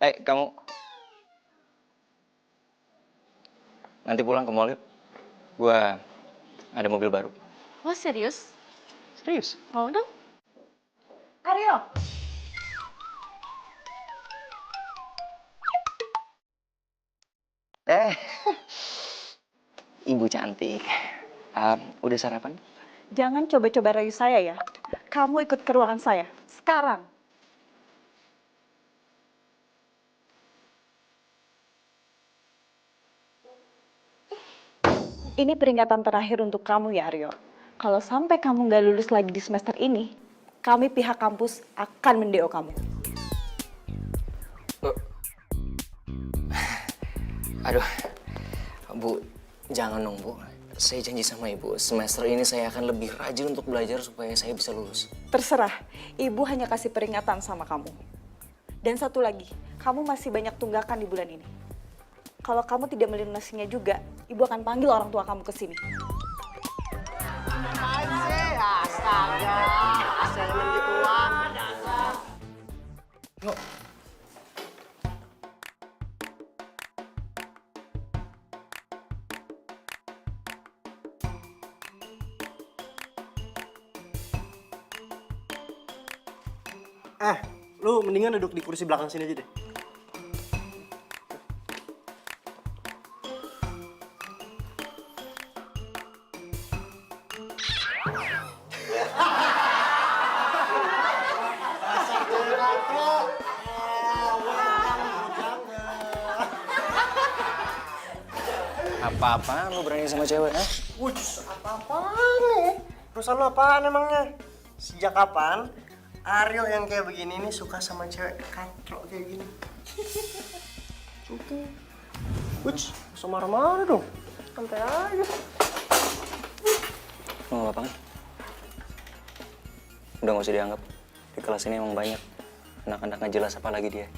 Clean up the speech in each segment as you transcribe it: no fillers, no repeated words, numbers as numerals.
Kamu nanti pulang ke mall yuk. Gua ada mobil baru. Oh serius? Serius? Mau dong? Aryo! Eh, Ibu cantik. Udah sarapan? Jangan coba-coba rayu saya ya. Kamu ikut ke ruangan saya. Sekarang. Ini peringatan terakhir untuk kamu ya Aryo. Kalau sampai kamu nggak lulus lagi di semester ini, kami pihak kampus akan mendeo kamu. Aduh, Bu, jangan dong, Bu. Saya janji sama Ibu, semester ini saya akan lebih rajin untuk belajar supaya saya bisa lulus. Terserah, ibu hanya kasih peringatan sama kamu. Dan satu lagi, kamu masih banyak tunggakan di bulan ini. Kalau kamu tidak melunasinya juga, ibu akan panggil orang tua kamu ke sini. Ngapain sih? Astaga, asalnya gituan. Yuk. Lu mendingan duduk di kursi belakang sini aja deh. Apa-apaan lu berani sama cewek, ha? Wuss, apa-apaan nih? Perusahaan lu apaan emangnya? Sejak kapan Aryo yang kayak begini nih suka sama cewek katrok kayak gini? Suka. Wuss, usah marah-marah dong. Santai aja. Mau apa kan? Udah gak usah dianggap. Di kelas ini emang banyak anak-anak gak jelas apa lagi dia.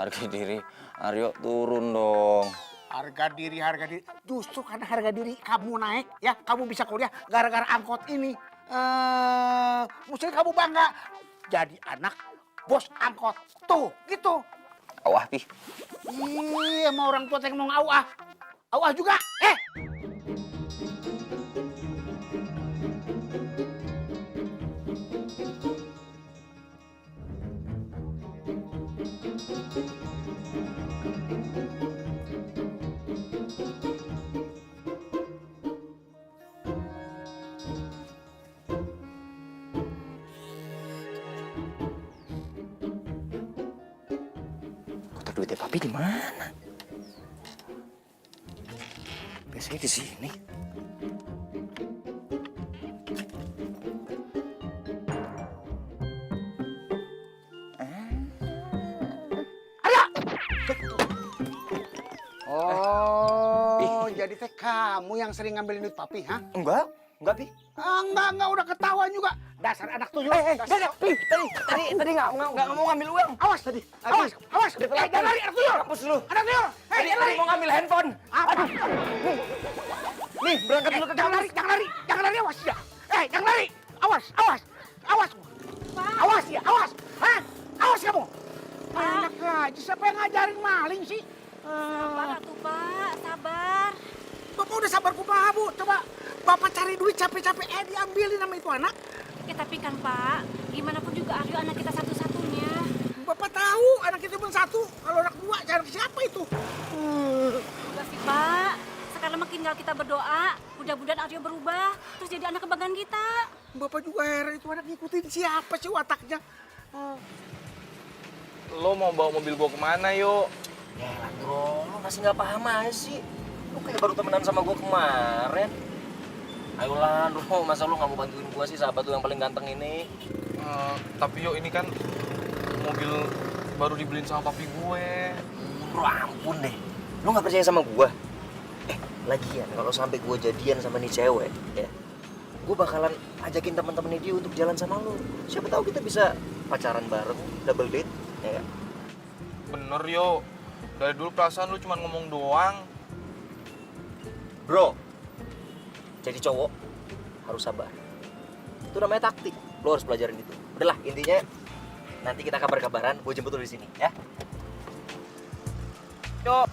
Harga diri Aryo turun dong. Harga diri. Justru karena harga diri kamu naik, ya kamu bisa kuliah gara-gara angkot ini. Mesti kamu bangga jadi anak bos angkot. Tuh, gitu. Awah, Pi. Iya, mau orang tua yang mau awah. Awah juga, Kotak duitnya Papi di mana? Biasanya di sini. Oh, jadi teh kamu yang sering ngambilin duit papi, ha? Enggak, Pi. Enggak, udah ketahuan juga. Dasar anak tuyul. Pi, tadi nggak mau ngambil uang. Awas tadi. Awas. Jangan lari, anak tuyul. Kampus lu. Anak tuyul. Tadi Jangan lari. mau ngambil handphone. Aduh. Nih, berangkat dulu ke Jangan kampus. lari, jangan lari, awas ya. Jangan lari. Awas. Awas ya, awas. Hah? Awas kamu. Enak aja, siapa yang ngajarin maling sih? Sabar atuh Pak, sabar. Bapak udah sabar kumaha, Bu. Coba Bapak cari duit capek-capek, diambilin sama itu anak. Ya tapi kan Pak, gimana pun juga Aryo anak kita satu-satunya. Bapak tahu anak kita cuma satu. Kalau anak dua, cari siapa itu? Enggak sih Pak, sekarang makin tinggal kita berdoa, mudah-mudahan Aryo berubah, terus jadi anak kebanggaan kita. Bapak juga heran itu anak ngikutin siapa sih wataknya. Lo mau bawa mobil gua kemana, yuk? Ya Landro, lu masih nggak paham aja sih. Lu kayak baru temenan sama gua kemarin. Ayo Landro, masa lu nggak mau bantuin gua sih, sahabat lu yang paling ganteng ini? Tapi yuk ini kan mobil baru dibeliin sama papi gue. Bro, ampun deh. Lu nggak percaya sama gua? Lagian kalau sampai gua jadian sama nih cewek, ya, gua bakalan ajakin teman-temannya dia untuk jalan sama lu. Siapa tahu kita bisa pacaran bareng, double date, ya. Bener, yuk. Dari dulu perasaan lu cuma ngomong doang. Bro, jadi cowok harus sabar. Itu namanya taktik. Lo harus pelajarin itu. Udahlah, intinya nanti kita kabar-kabaran. Gue jemput lo di sini, ya. Yuk.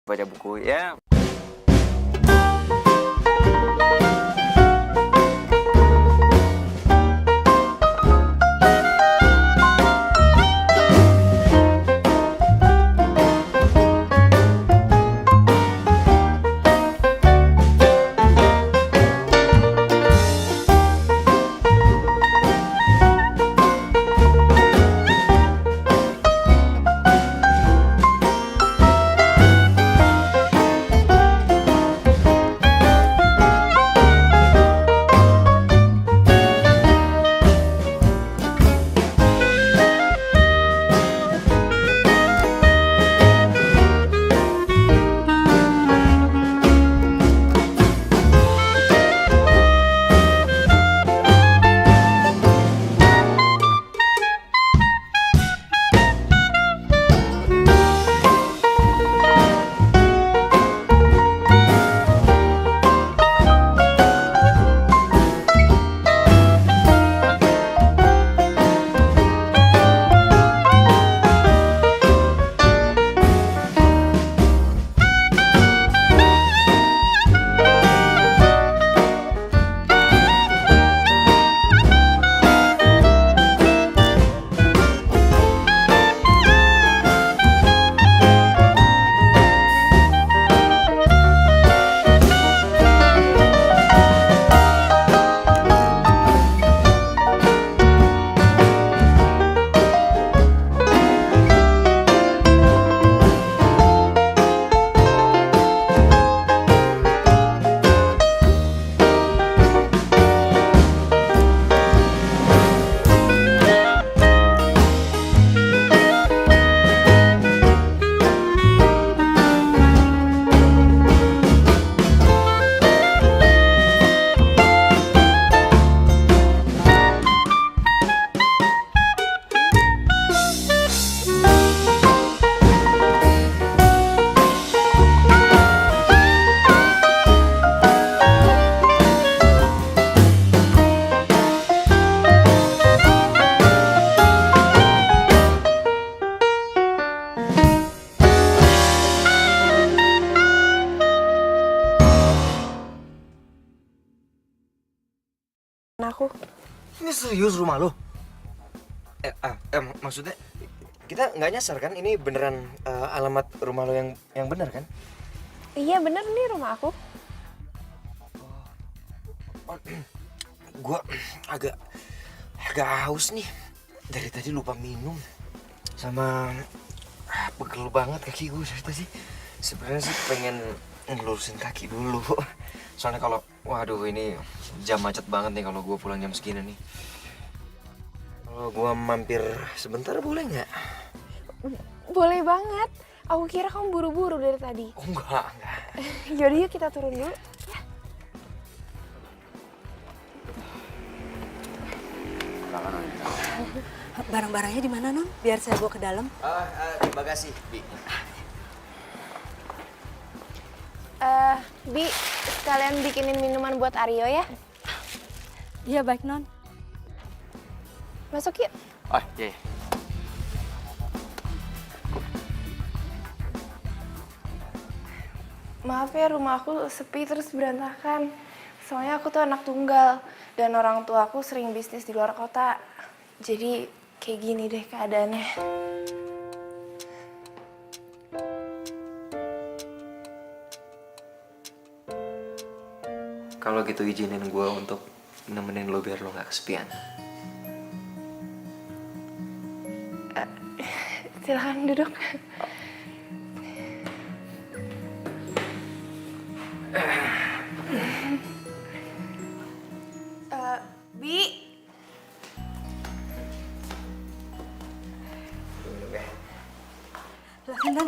baca buku ya. Aku. Ini serius rumah lo? Maksudnya kita nggak nyasar kan? Ini beneran alamat rumah lo yang bener kan? Iya bener nih rumah aku. Gua agak haus nih. Dari tadi lupa minum. Sama pegel banget kaki gue dari tadi. Sebenarnya sih pengen ngelurusin kaki dulu. Soalnya kalau, waduh ini jam macet banget nih kalau gue pulang jam segini nih. Kalau gue mampir sebentar boleh nggak? Boleh banget. Aku kira kamu buru-buru dari tadi. Oh enggak. Yaudah yuk kita turun dulu. Ya. Barang-barangnya di mana, Non? Biar saya bawa ke dalam. Terima kasih, Bi. Bi, sekalian bikinin minuman buat Aryo ya. Iya, baik, Non. Masuk yuk. Oh, iya. Maaf ya, rumah aku sepi terus berantakan. Soalnya aku tuh anak tunggal dan orang tua aku sering bisnis di luar kota. Jadi kayak gini deh keadaannya. Kalau gitu izinin gue untuk nemenin lo biar lo nggak kesepian. Silahkan duduk. Bi. Silahkan, Non.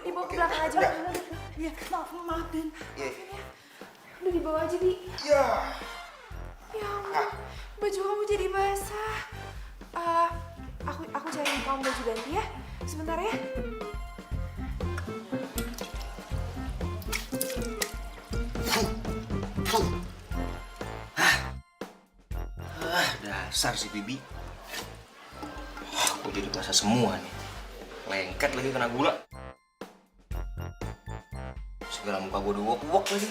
Dibawa ke belakang aja. Iya, maaf, Den. Udah dibawa aja, Bi. Ya ampun, baju kamu jadi basah. Aku cariin kamu baju ganti ya. Sebentar ya. Dasar si Bibi. Aku jadi basah semua nih. Lengket lagi kena gula. Segala muka gue udah wok-wok lagi.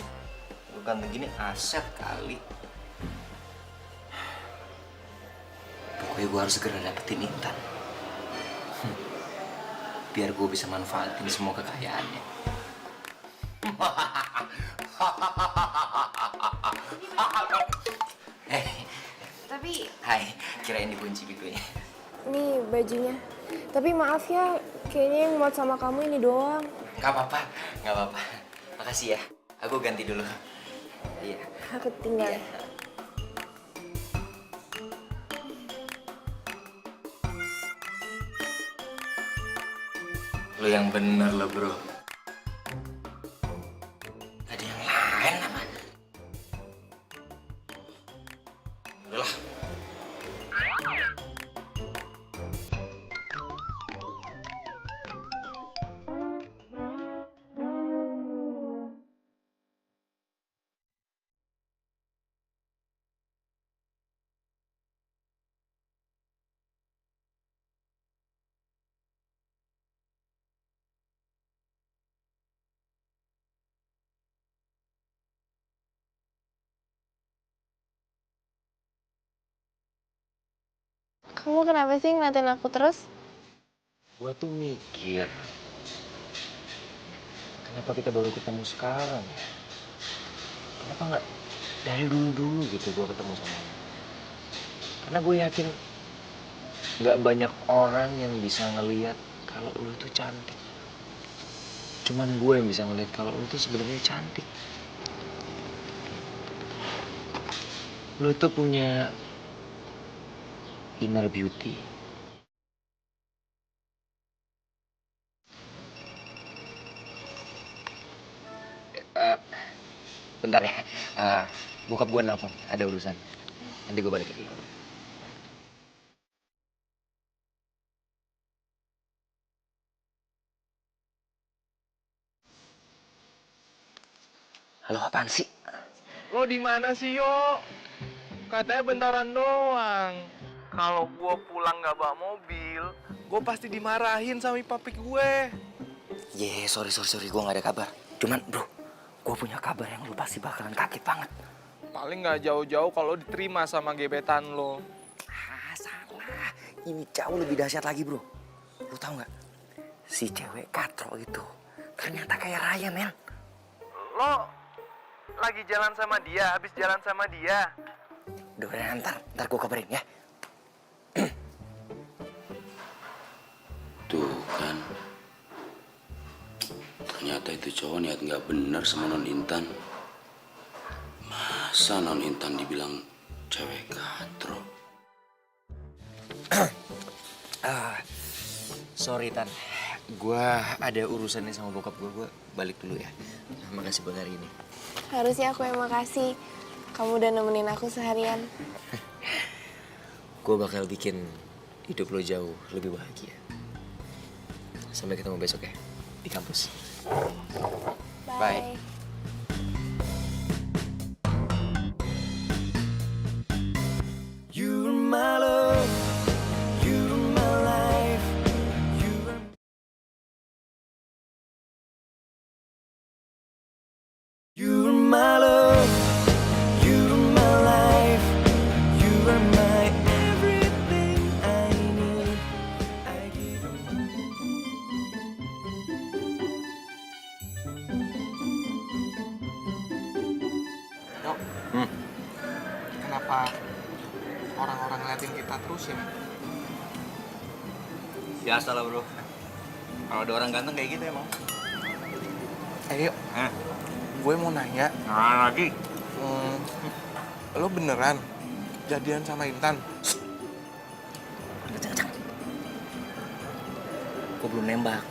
Gue ganteng gini aset kali. Pokoknya gue harus segera dapetin Intan. Biar gue bisa manfaatin semua kekayaannya. Tapi Hai, kirain dikunci pintunya. nih bajunya. Tapi maaf ya, kayaknya yang muat sama kamu ini doang. Gak apa-apa, gak apa-apa. Makasih ya, aku ganti dulu. Iya. Aku tinggal. Iya. Lo yang bener lo bro. Ada yang lain apa? Udah lah. Kamu kenapa sih ngeliatin aku terus? Gua tuh mikir, kenapa kita baru ketemu sekarang ya? Kenapa nggak dari dulu-dulu gitu gua ketemu sama lu? Karena gue yakin nggak banyak orang yang bisa ngelihat kalau lu tuh cantik. Cuman gue yang bisa ngelihat kalau lu tuh sebenarnya cantik. Lu tuh punya inner beauty. Bentar ya, bokap gue nelfon, ada urusan. Nanti gue balik lagi. Halo, apaan sih? Lo di mana sih, Yo? Katanya bentaran doang. Kalau gua pulang nggak bawa mobil, gue pasti dimarahin sama papi gue. Sorry, gue gak ada kabar. Cuman bro, gue punya kabar yang lu pasti bakalan kaget banget. Paling nggak jauh-jauh kalau diterima sama gebetan lo. Salah. Ini jauh lebih dahsyat lagi bro. Lu tahu nggak? Si cewek katro itu ternyata kayak Raya, men. Lo lagi jalan sama dia, habis jalan sama dia. Udah, ntar gue kabarin ya. Tuh kan, ternyata itu cowok niat nggak bener sama Non Intan. Masa Non Intan dibilang cewek katro? Sorry Tan, gue ada urusan nih sama bokap gue balik dulu ya. Makasih buat hari ini. Harusnya aku yang makasih. Kamu udah nemenin aku seharian. Gue bakal bikin hidup lo jauh lebih bahagia. Sampai ketemu besok ya, di kampus. Bye. You're my love, you're my life, you're my love, you're my life, you are my everything I need. I give Dok, kenapa orang-orang ngeliatin kita terus ya? Biasa lah bro. Kalau ada orang ganteng kayak gitu emang. Ayo, gue mau nanya. Nah lagi. Lo beneran jadian sama Intan? Kenceng. Gue belum nembak.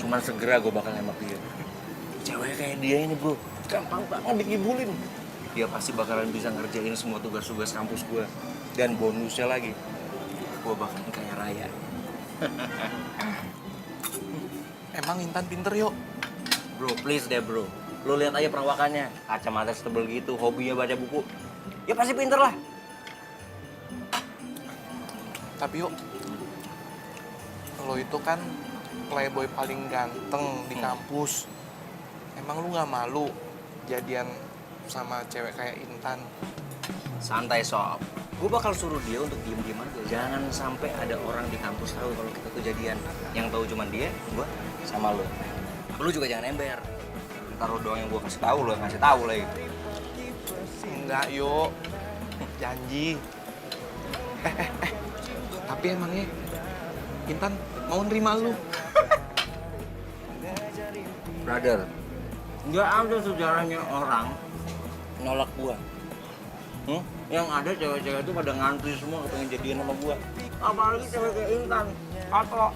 Cuman segera gue bakal nembak dia. Cewek kayak dia ini bro, gampang banget dikibulin. Dia pasti bakalan bisa ngerjain semua tugas-tugas kampus gue. Dan bonusnya lagi, gue bakalan kayak Raya. Emang Intan pinter, Yo? Bro, please deh bro. Lo lihat aja perawakannya, kacamata setebel gitu, hobinya baca buku. Ya pasti pinter lah. Tapi yuk, lo itu kan playboy paling ganteng di kampus. Emang lu nggak malu jadian sama cewek kayak Intan? Santai sob, gue bakal suruh dia untuk diem-diem aja. Jangan sampai ada orang di kampus tahu kalau kita tuh jadian. Yang tahu cuma dia, gue, sama lo. Lu juga jangan ember. Ntar lo doang yang gue kasih tahu, lo yang kasih tahu lagi. Enggak, yuk. Janji. Tapi emangnya Intan mau nerima lu? Brother, nggak ada sejarahnya orang nolak gua. Yang ada cewek-cewek itu pada ngantri semua pengen jadian sama gua. Apalagi cewek kayak Intan. Atau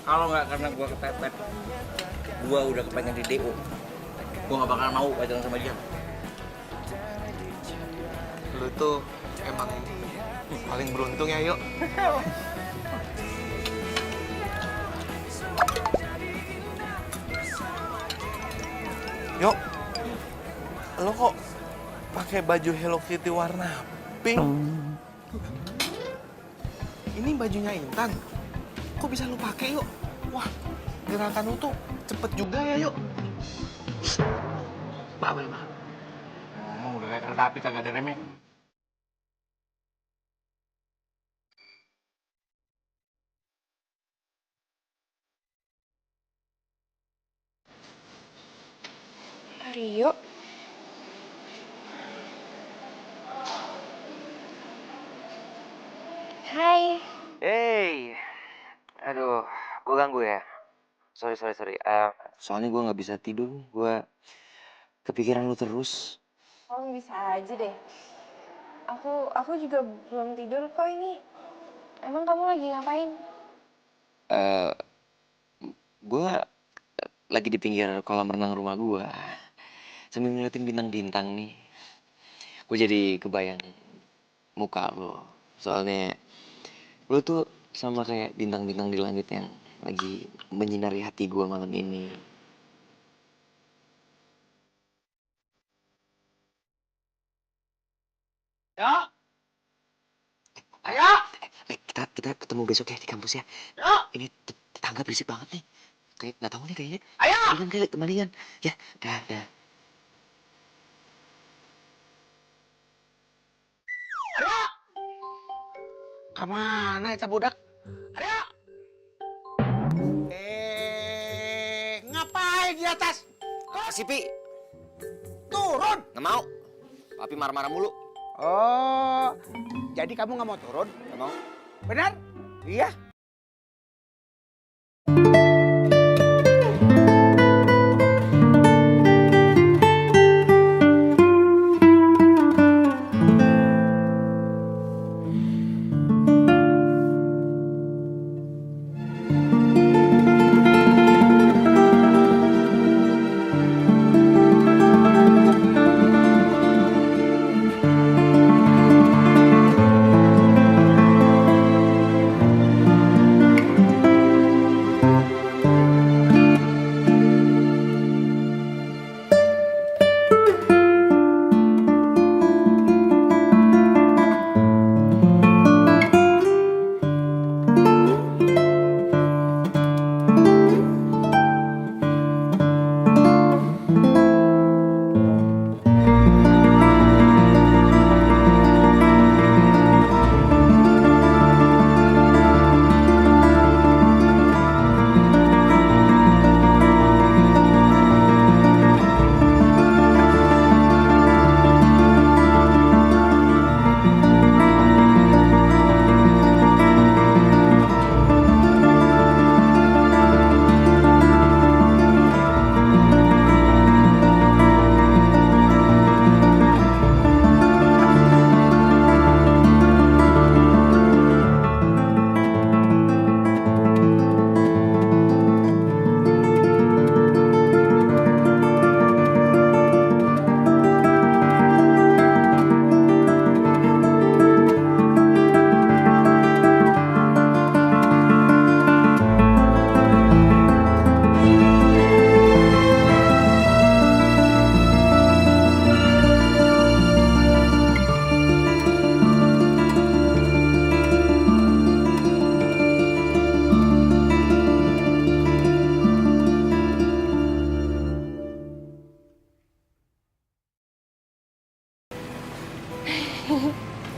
kalau nggak karena gua kepepet, gua udah kepengen di DO. Gua nggak bakal mau pacaran sama dia. Lu tuh emang paling beruntung ya, yuk. Yuk, lo kok pakai baju Hello Kitty warna pink? Ini bajunya Intan. Kok bisa lo pakai, yuk? Wah, gerakan lo tuh cepet juga ya, yuk. Bawel banget. Ngomong udah kayak kereta api kagak ada remnya. Rio. Hai. Hey, aduh, gue ganggu ya. Sorry. Soalnya gue nggak bisa tidur. Gue kepikiran lu terus. Oh, bisa aja deh. Aku juga belum tidur kok ini. Emang kamu lagi ngapain? Gue lagi di pinggir kolam renang rumah gue. Sambil ngeliatin bintang-bintang nih. Gue jadi kebayang muka lo. Soalnya lo tuh sama kayak bintang-bintang di langit yang lagi menyinari hati gue malam ini. Ya. Ayo. Kita ketemu besok ya di kampus ya. Ya. Ini tetangga berisik banget nih. Kayak nggak tahu nih kayaknya. Ayo. Kayak kembalian. Ya, dah. Kemana itu budak? Ayo. Ngapain di atas? Kasih Pi. Turun. Nggak mau. Papi marah-marah mulu. Oh, jadi kamu nggak mau turun? Nggak mau. Benar? Iya.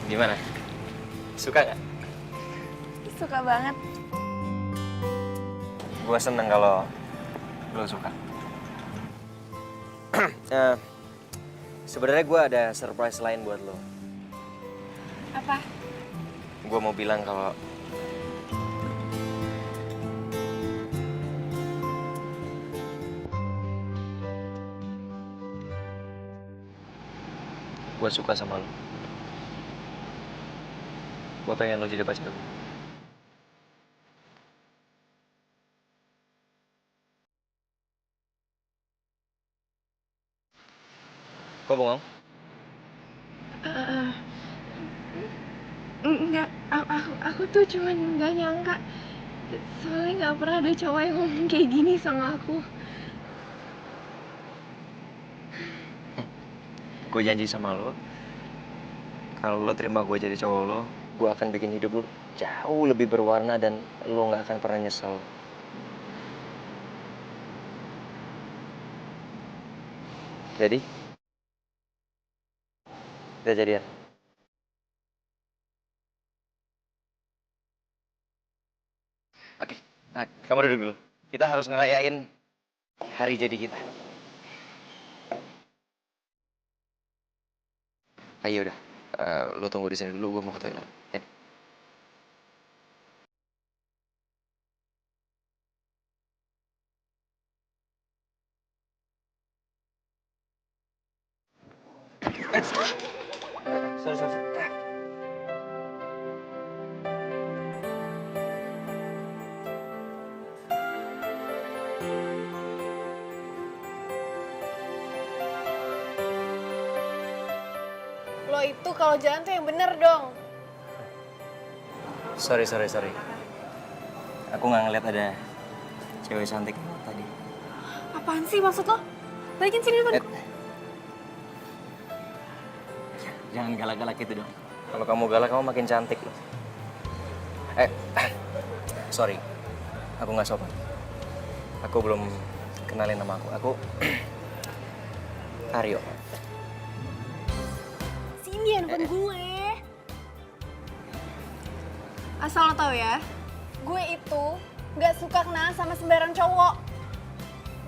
Gimana? Suka nggak? Suka banget. Gue seneng kalau lo suka. Sebenarnya gue ada surprise lain buat lo. Apa? Gue mau bilang kalau gue suka sama lo. Gue pengen lo jadi pacar gue. Kok bengong? Enggak, aku tuh cuman nggak nyangka. Soalnya nggak pernah ada cowok yang ngomong kayak gini sama aku. Gue janji sama lo, kalau lo terima gue jadi cowok lo, gue akan bikin hidup lo jauh lebih berwarna dan lo nggak akan pernah nyesel. Jadi, kita jadian. Oke, nah kamu duduk dulu. Kita harus ngerayain hari jadi kita. Ayo udah, lo tunggu di sini dulu, gue mau ke toilet. Ya. Sorry. Lo itu kalau jalan tuh yang bener dong. Sorry. Aku nggak ngeliat ada cewek cantik tadi. Apaan sih maksud lo? Balikin sini dulu. Jangan galak-galak gitu dong. Kalau kamu galak, kamu makin cantik loh. Sorry. Aku nggak sopan. Aku belum kenalin nama aku. Aku Aryo. Sini handphone gue. Asal lo tau ya, gue itu nggak suka kenalan sama sembarang cowok.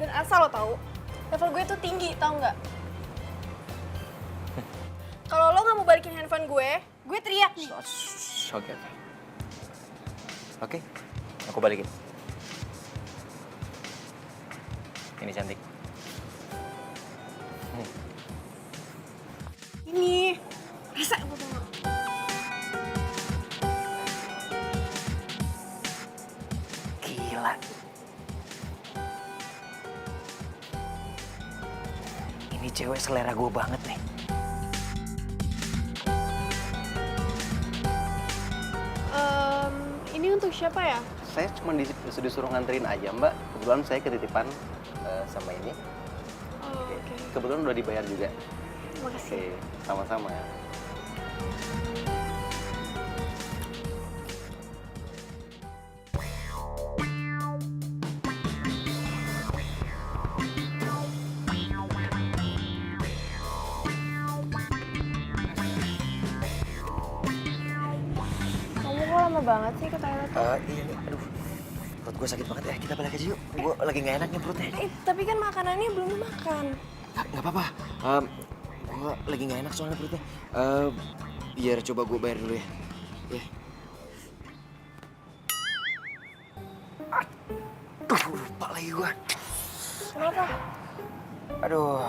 Dan asal lo tau, level gue tuh tinggi, tau nggak? Kalau lo nggak mau balikin handphone gue teriak nih. Oke, aku balikin. Ini cantik. Ini, rasa gue tau nggak? Gila. Ini cewek selera gue banget nih. Ini untuk siapa ya? Saya cuma disuruh nganterin aja, Mbak. Kebetulan saya ketitipan sama ini. Oh, oke. Kebetulan udah dibayar juga. Terima kasih. Oke, sama-sama. Kamu kok lama banget sih ke toilet? Iya nih, aduh. Perut gue sakit banget ya, kita balik aja yuk. Gue lagi gak enak nih perutnya. Tapi kan makanannya belum dimakan. Gak apa-apa. Gue lagi gak enak soalnya perutnya. Biar coba gue bayar dulu ya. Ya. Aduh, lupa lagi gue. Kenapa? Aduh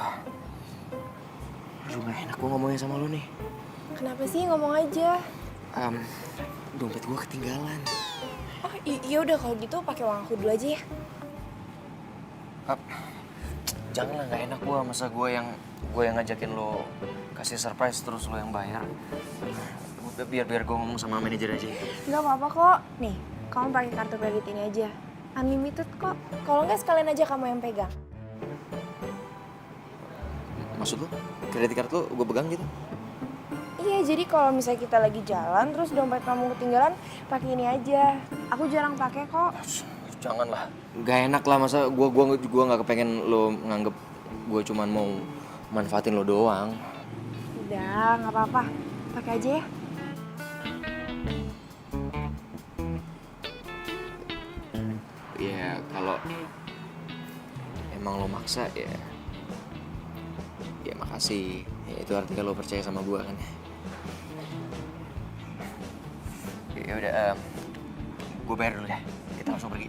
gak enak gue ngomongin sama lo nih. Kenapa sih ngomong aja? Dompet gue ketinggalan. Oh iya udah kalau gitu pakai uang aku dulu aja ya. Janganlah, gak enak gue. Masa gue yang ngajakin lo kasih surprise terus lo yang bayar. Udah biar gue ngomong sama manajer aja. Nggak apa-apa kok. Nih, kamu pakai kartu kredit ini aja. Unlimited kok. Kalau nggak sekalian aja kamu yang pegang. Maksud lo? Kredit card lo gue pegang gitu? Iya, jadi kalau misalnya kita lagi jalan terus dompet kamu ketinggalan, pakai ini aja. Aku jarang pakai kok. Janganlah. Gak enak lah, masa gue nggak kepengen lo nganggep gue cuman mau manfaatin lo doang. Udah, nggak apa-apa. Pakai aja ya. Ya kalau emang lo maksa ya makasih. Ya, itu artinya lo percaya sama gue kan. Ya udah, gue bayar dulu ya. Kita langsung pergi.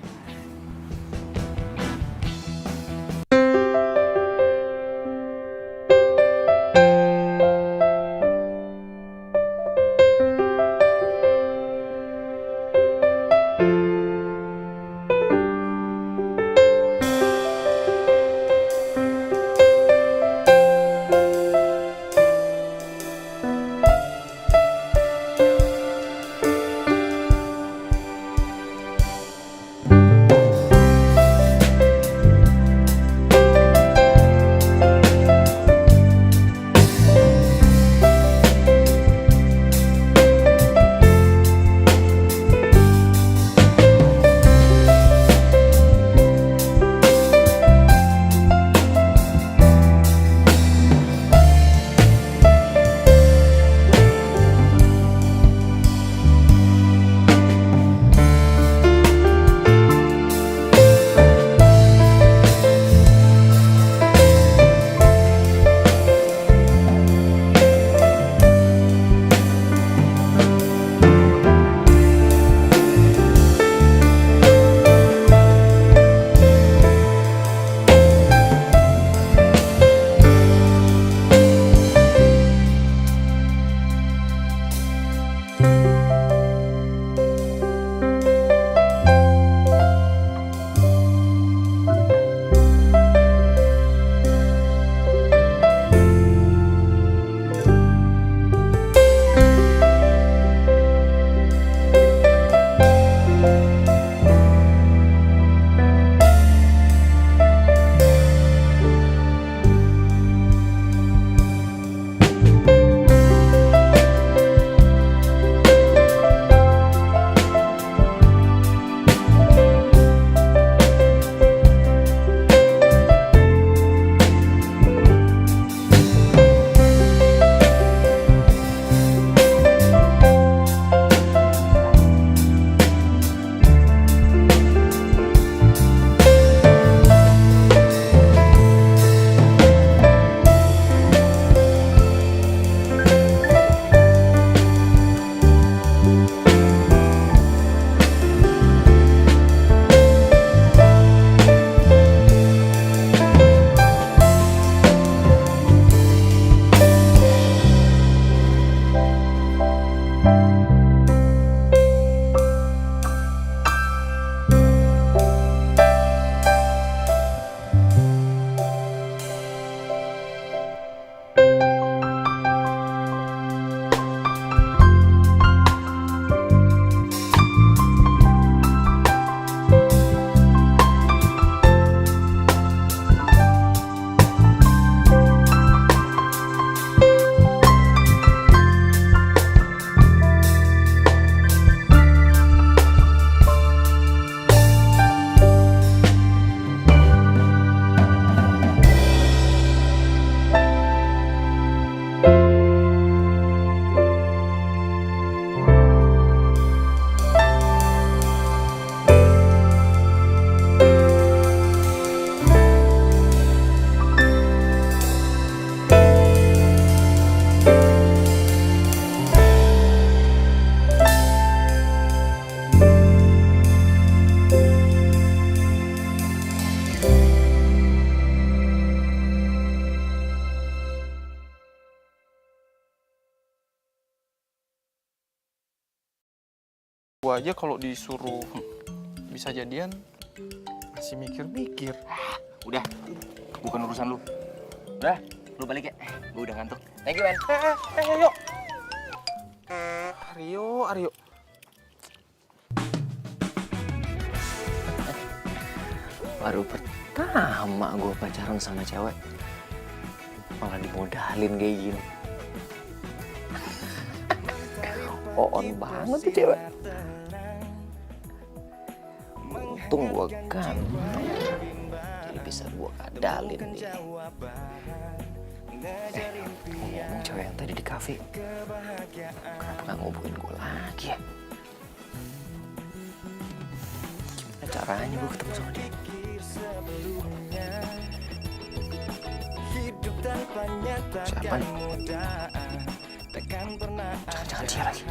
Gua aja kalau disuruh bisa jadian masih mikir-mikir. Udah, bukan urusan lu. Udah, lu balik ya. Gue udah ngantuk. Thank you, man. Yuk. Aryo. Baru pertama gue pacaran sama cewek, malah dimodalin kayak gini. On banget tuh cewek. Untung gue kan, jadi bisa gue kadalin dia. Ngomong cewek yang tadi di kafe, kenapa nggak ngubungin gue lagi ya? Gimana caranya gue ketemu sama dia? Siapa nih? Jangan-jangan dia lagi.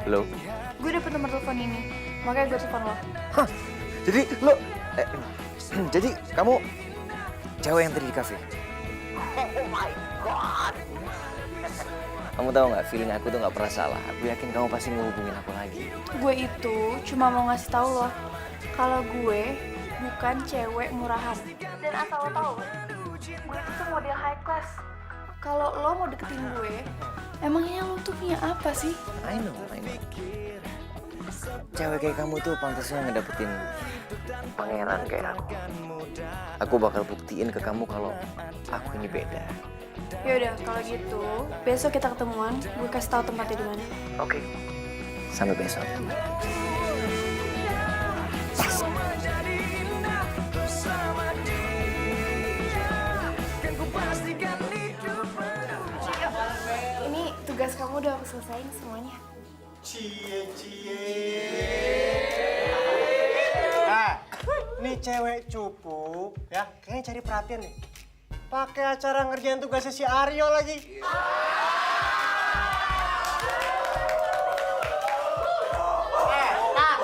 Halo? Gue dapet nomor telepon ini, makanya gue telepon lo. Hah? Jadi lo... jadi kamu cewek yang tadi di kafe? Oh my god! Kamu tahu nggak, feeling aku tuh nggak pernah salah. Aku yakin kamu pasti ngehubungin aku lagi. Gue itu cuma mau ngasih tahu lo kalau gue bukan cewek murahan. Dan asal lo tahu, gue itu model high class. Kalau lo mau deketin gue, emangnya lo tuh punya apa sih? I know. Cewek kayak kamu tuh pantasnya ngedapetin pangeran kayak aku. Aku bakal buktiin ke kamu kalau aku ini beda. Yaudah, kalau gitu besok kita ketemuan. Gue kasih tahu tempatnya di mana. Oke. Sampai besok. Ini tugas kamu udah aku selesain semuanya. Cie. Nah, nih cewek cupu ya, kayaknya cari perhatian nih. Pakai acara ngerjain tugasnya si Aryo lagi.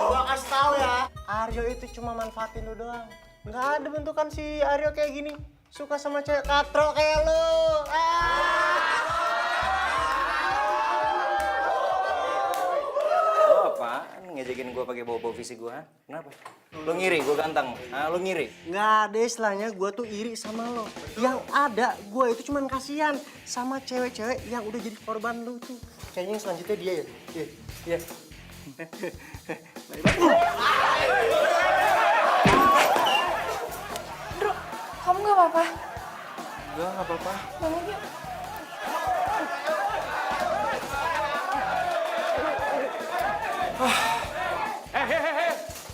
Gua kasih tahu ya, Aryo itu cuma manfaatin lu doang. Nggak ada bentukan si Aryo kayak gini. Suka sama cewek katro kayak lu. Lo apaan ngejekin gue pakai bawa visi gue? Kenapa? Lo ngiri gue ganteng? Lo ngiri? Nggak ada istilahnya gue tuh iri sama lo. Yang ada gue itu cuman kasihan sama cewek-cewek yang udah jadi korban lo tuh. Kayaknya yang selanjutnya dia ya. Iya. Bro, kamu nggak apa-apa? Enggak apa-apa. Bangun yuk.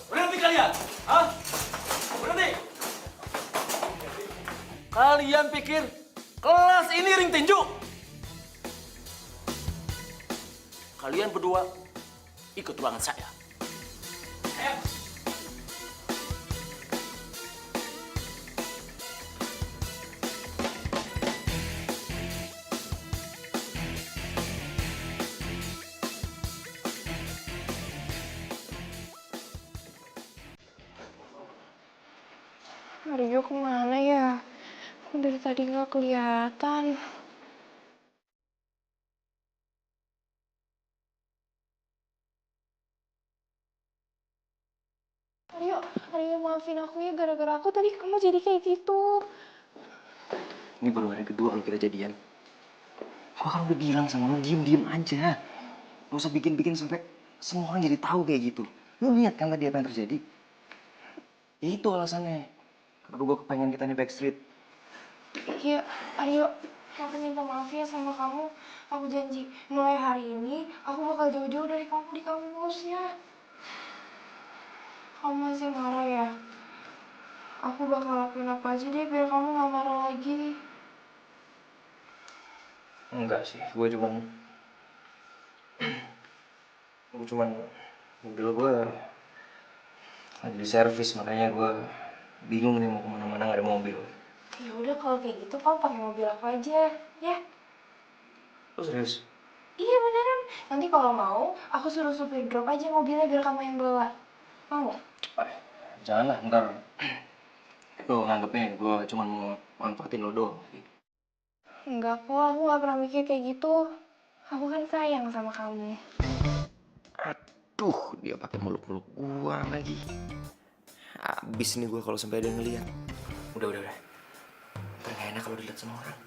Berhenti kalian! Hah? Berhenti! Kalian pikir kelas ini ring tinju? Kalian berdua ikut ruangan saya. Aryo kemana ya? Kok dari tadi nggak kelihatan? Aryo maafin aku ya, gara-gara aku tadi kamu jadi kayak gitu. Ini baru hari kedua lo kita jadian. Gua kan udah bilang sama lo, diem aja. Gak usah bikin-bikin sampai semua orang jadi tahu kayak gitu. Lo lihat kan tadi apa yang terjadi? Ya itu alasannya. Karena gue kepengen kita nih backstreet. Iya, Aryo, aku minta maaf ya sama kamu. Aku janji, mulai hari ini aku bakal jauh-jauh dari kamu di kampus ya. Kamu masih marah ya? Aku bakal lakuin apa aja deh biar kamu gak marah lagi. Enggak sih, gue cuman mobil gue lagi di servis, makanya gue bingung nih mau kemana-mana nggak ada mobil. Ya udah kalau kayak gitu kamu pakai mobil aku aja, ya? Lo serius? Iya beneran. Nanti kalau mau, aku suruh supir drop aja mobilnya biar kamu yang bawa. Mau? Janganlah, ntar lo nganggepnya gue cuma mau manfaatin lo doang. Enggak kok, aku gak pernah mikir kayak gitu. Aku kan sayang sama kamu. Aduh, dia pakai meluk-meluk gua lagi. Abis nih gua kalau sampai ada yang ngeliat. Udah. Ntar gak enak kalau dilihat sama orang.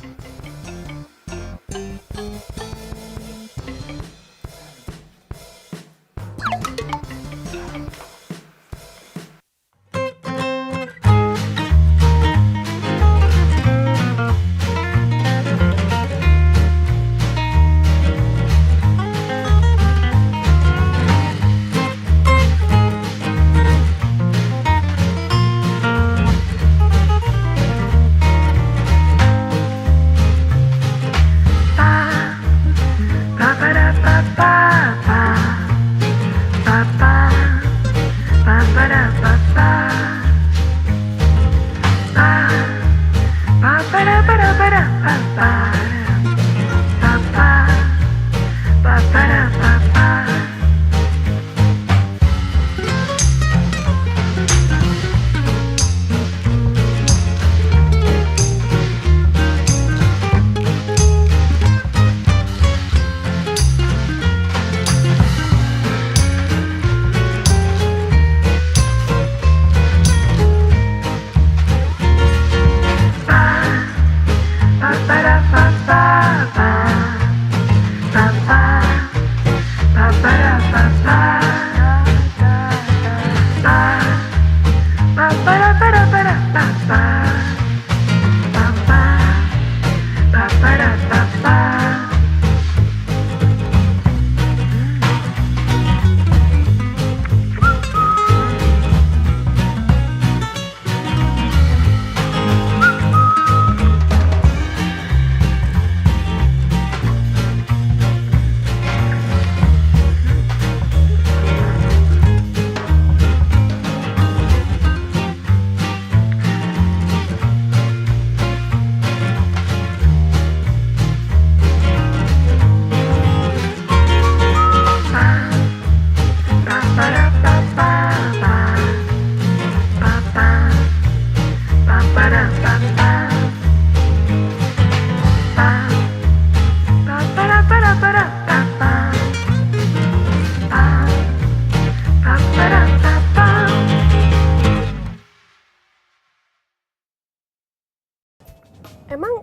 Emang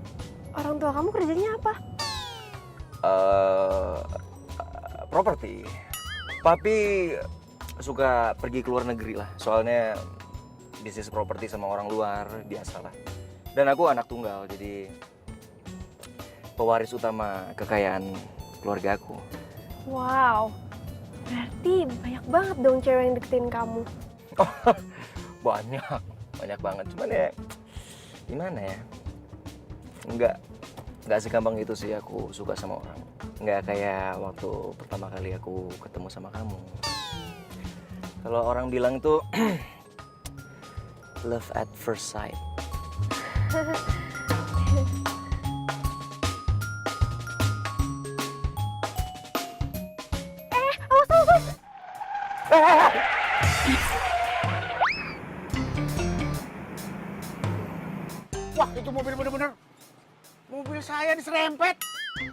orang tua kamu kerjanya apa? Properti. Papi suka pergi ke luar negeri lah. Soalnya bisnis properti sama orang luar biasalah. Dan aku anak tunggal, jadi pewaris utama kekayaan keluarga aku. Wow, berarti banyak banget dong cewek yang deketin kamu. Banyak banget. Cuman ya gimana ya? Nggak segampang itu sih aku suka sama orang. Nggak kayak waktu pertama kali aku ketemu sama kamu. Kalau orang bilang tuh love at first sight. Awas. Wah, itu mobil bener-bener. Mobil saya diserempet.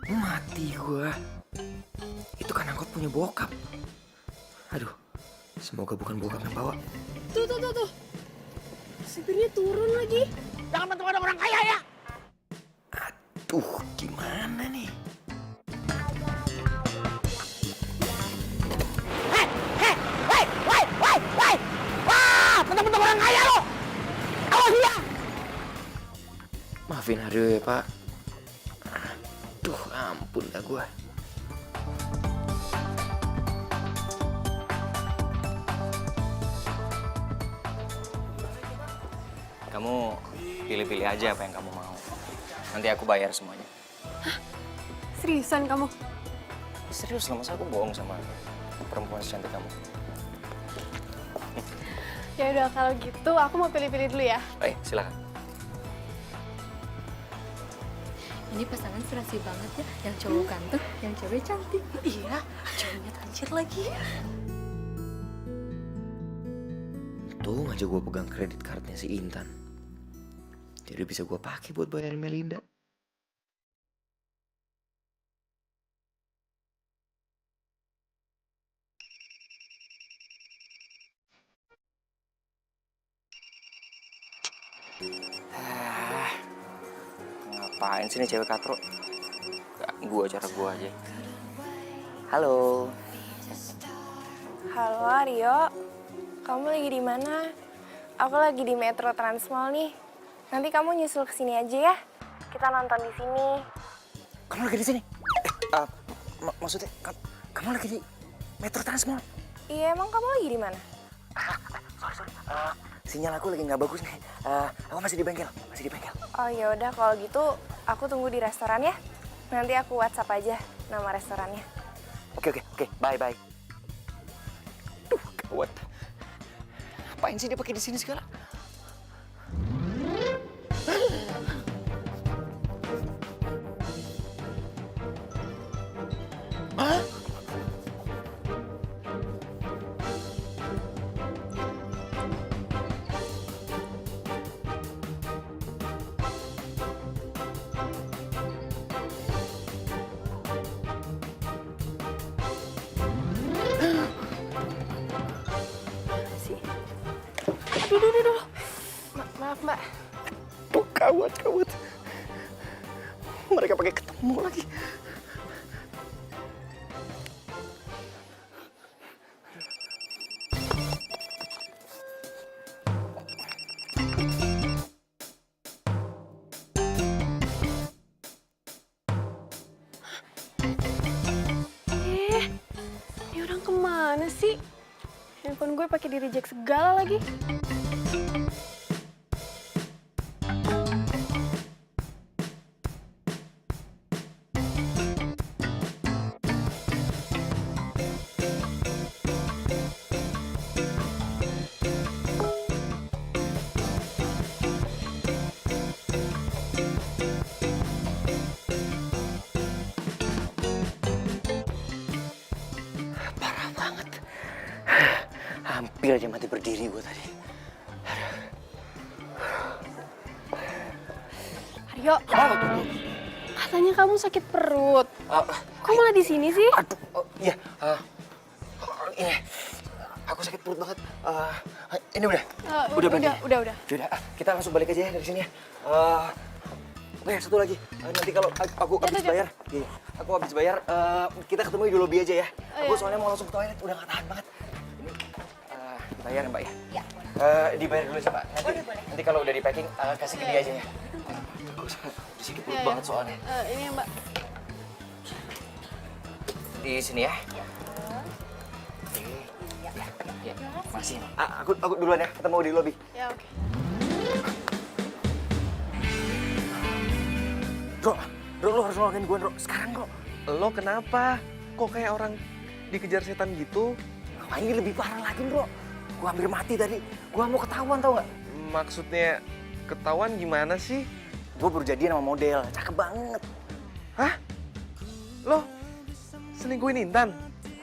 Mati gua. Itu kan angkot punya bokap. Aduh, semoga bukan bokap yang bawa. Tuh. Supirnya turun lagi. Jangan bantu ada orang kaya ya. Aduh, gimana nih? Hei! Wah, bentuk-bentuk orang kaya lo. Awas dia. Maafin Aryo ya, Pak. Aduh, ampun dah gua. Kamu pilih-pilih aja apa yang kamu mau. Nanti aku bayar semuanya. Hah? Seriusan kamu? Serius lah, masa aku bohong sama perempuan secantik kamu? Ya udah kalau gitu aku mau pilih-pilih dulu ya. Baik, silakan. Ini pasangan serasi banget ya. Yang cowok ganteng, yang cewek cantik. Iya, cowoknya tajir lagi. Tuh aja gue pegang kredit cardnya si Intan. Jadi bisa gue pakai buat bayarin Melinda. Ngapain sih nih cewek katro? Gua cara gua aja. Halo. Halo Aryo, kamu lagi di mana? Aku lagi di Metro Transmall nih. Nanti kamu nyusul ke sini aja ya. Kita nonton di sini. Kamu lagi di sini? Maksudnya kamu lagi di Metro Transmall? Iya, emang kamu lagi di mana? Sorry. Sinyal aku lagi nggak bagus nih. Aku masih di bengkel. Oh ya udah kalau gitu aku tunggu di restoran ya. Nanti aku WhatsApp aja nama restorannya. Oke. Bye. Duh, gawat. Ngapain sih dia pakai di sini segala? Aduh. Maaf, Mbak. Tuh, kawat. Mereka pakai ketemu lagi. Ini orang kemana sih? Handphone gue pakai di reject segala lagi. Parah banget. Hampir aja mati berdiri gue tadi. Aryo, katanya kamu sakit perut. Kok malah di sini sih? Aduh, iya. Ini, aku sakit perut banget. Ini udah? Udah. Sudah, kita langsung balik aja ya dari sini ya. Oke, satu lagi. Nanti kalau aku habis bayar, aku habis bayar, kita ketemu di lobby aja ya. Aku soalnya mau langsung ke toilet, udah gak tahan banget. Ini bayar ya Mbak ya? Iya. Dibayar dulu sih Mbak. Nanti kalau udah di packing, kasih ke dia aja ya. Aku sakit perut banget soalnya. Ini ya, Mbak. Di sini ya. Ya, masih. Aku duluan ya, ketemu di lobby. Ya, oke. Bro, lo harus nolongin gue, bro. Sekarang, bro. Lo kenapa? Kok kayak orang dikejar setan gitu? Wah, ini lebih parah lagi, bro. Gue hampir mati tadi. Gue mau ketahuan, tau gak? Maksudnya ketahuan gimana sih? Gue baru jadian sama model. Cakep banget. Hah? Lo selingkuhin Intan?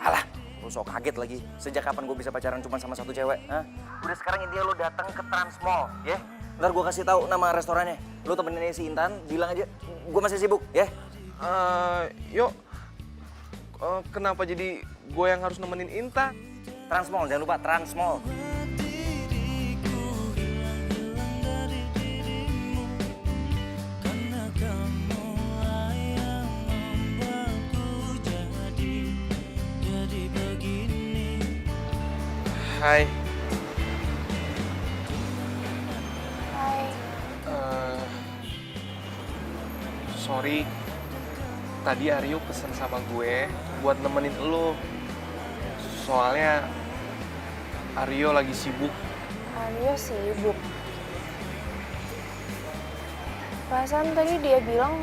Alah, lo sok kaget lagi. Sejak kapan gue bisa pacaran cuma sama satu cewek? Hah? Udah sekarang intinya lo datang ke Transmall, ya? Ntar gue kasih tahu nama restorannya. Lo temenin si Intan, bilang aja gue masih sibuk, ya? Yuk. Kenapa jadi gue yang harus nemenin Intan? Transmall, jangan lupa Transmall. Hai. Sorry, tadi Aryo pesen sama gue buat nemenin lo. Soalnya Aryo lagi sibuk. Aryo sibuk. Perasaan tadi dia bilang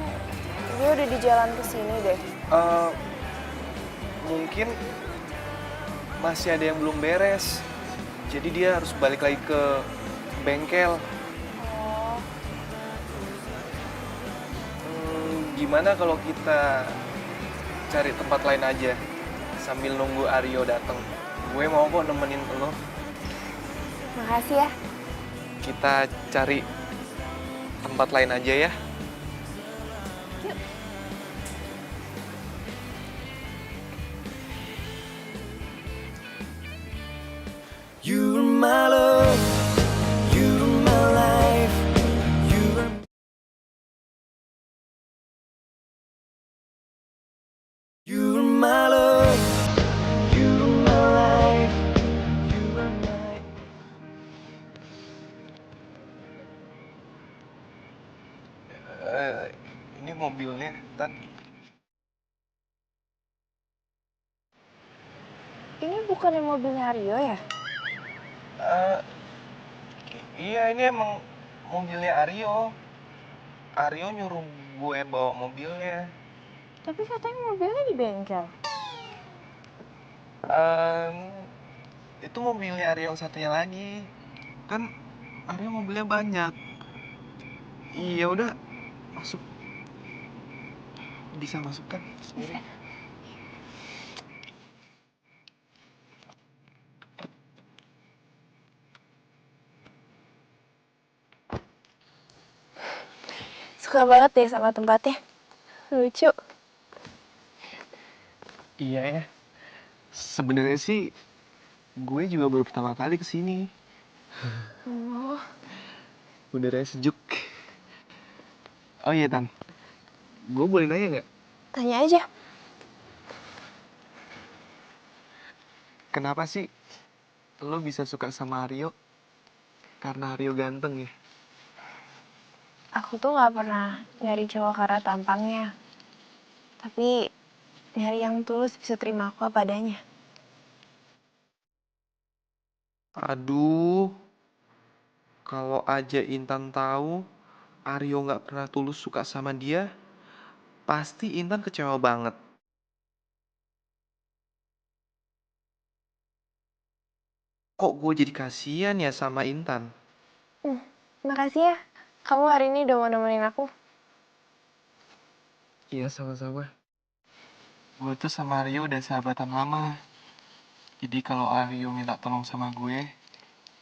dia udah di jalan ke sini deh. Mungkin masih ada yang belum beres. Jadi dia harus balik lagi ke bengkel. Gimana kalau kita cari tempat lain aja sambil nunggu Aryo datang? Gue mau kok nemenin lo. Makasih ya. Kita cari tempat lain aja ya. You're my love, you're my life, you're my love, you're my life, you're my... Ini mobilnya, Tan. Ini bukannya mobilnya Aryo ya? Iya, ini emang mobilnya Aryo. Aryo nyuruh gue bawa mobilnya. Tapi katanya mobilnya di bengkel. Itu mobilnya Aryo yang satunya lagi. Kan Aryo mobilnya banyak. Iya udah, masuk. Bisa masuk kan sendiri? Suka banget deh sama tempatnya. Lucu. Iya ya. Sebenarnya sih gue juga baru pertama kali kesini. Oh, Udaranya sejuk. Oh iya, Tan. Gue boleh nanya nggak? tanya aja. Kenapa sih lo bisa suka sama Aryo? Karena Aryo ganteng ya? Aku tuh gak pernah nyari cowok karena tampangnya. Tapi nyari yang tulus bisa terima aku apa adanya. Aduh, kalau aja Intan tahu Aryo nggak pernah tulus suka sama dia, pasti Intan kecewa banget. Kok gue jadi kasihan ya sama Intan? Makasih ya, kamu hari ini udah mau nemenin aku. Iya, sama-sama. Gue tuh sama Aryo udah sahabatan lama. Jadi kalau Aryo minta tolong sama gue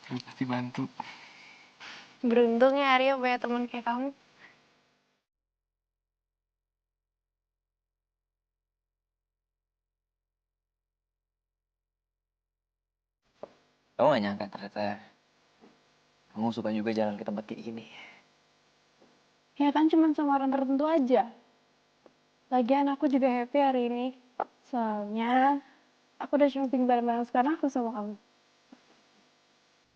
pasti bantu. Beruntung ya Arya punya temen kayak kamu. Kamu gak nyangka ternyata kamu suka juga jalan ke tempat kayak gini. Ya kan cuma sama orang tertentu aja. Lagian aku juga happy hari ini. Soalnya aku udah shopping bareng-bareng sekarang aku sama kamu.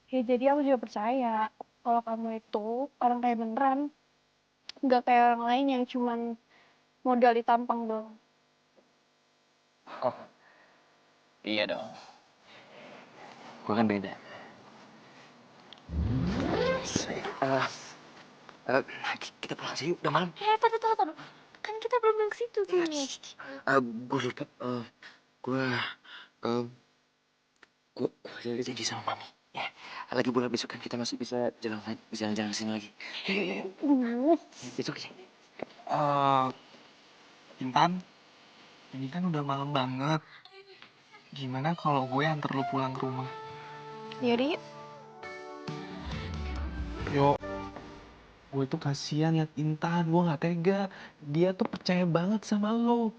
Ya jadi aku juga percaya kalau kamu itu orang kayak beneran. Nggak kayak orang lain yang cuman modal ditampang doang. Oh, iya dong. Gue kan beda. Kita pulang sih, udah malam. Taruh. Kan kita belum ke situ tuh. Gue lupa. Gue jadi janji sama mami. Ya, lagi bulan besok kan kita masih bisa jalan-jalan kesini lagi. Yuk. Besok ya. Intan, ini kan udah malam banget. Gimana kalau gue antar lo pulang ke rumah? Yaudah yuk. Yo, gue tuh kasihan liat Intan, gue nggak tega. Dia tuh percaya banget sama lo.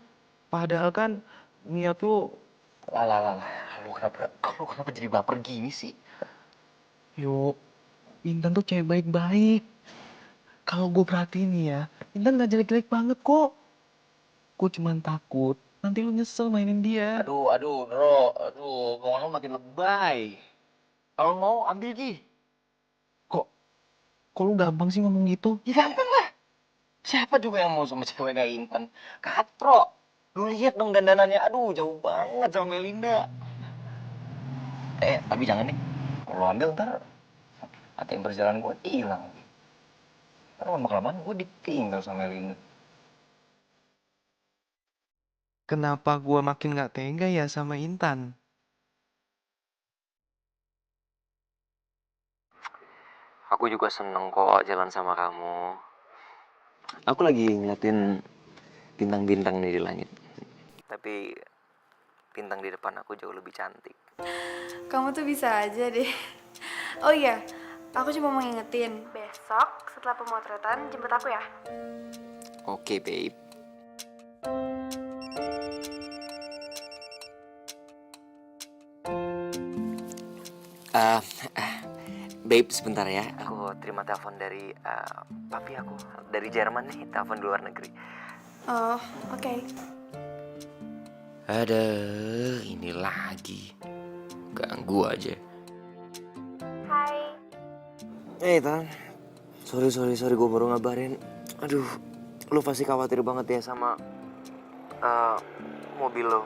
Padahal kan niat lo. Lah. Lu kenapa jadi baper gini sih? Yo, Intan tuh cewek baik-baik. Kalau gue perhatiin nih ya, Intan gak jelek-jelek banget kok. Gue cuman takut nanti lo nyesel mainin dia. Bro. Ngomong lu makin lebay. Kalau mau ambil Ji. Kok lu gampang sih ngomong gitu? Ya gampang lah. Siapa juga yang mau sama cewek kayak Intan? Katro. Lu lihat dong dandanannya. Aduh, jauh banget sama Melinda. Tapi jangan nih. Kalau ambil ntar ATM perjalanan gue hilang. Ntar lama-kelamaan gue ditinggal sama Melinda. Kenapa gue makin gak tega ya sama Intan? Aku juga seneng kok jalan sama kamu. Aku lagi ngeliatin bintang-bintang nih di langit. Tapi bintang di depan aku jauh lebih cantik. Kamu tuh bisa aja deh. Oh iya, aku cuma mau ngingetin. Besok setelah pemotretan jemput aku ya. Oke, babe. Babe, sebentar ya. Aku terima telepon dari papi aku. Dari Jerman nih, telepon di luar negeri. Oh, oke. Aduh, ini lagi. Ganggu aja. Hai. Tan. Sorry, gue baru ngabarin. Aduh, lu pasti khawatir banget ya sama mobil lo.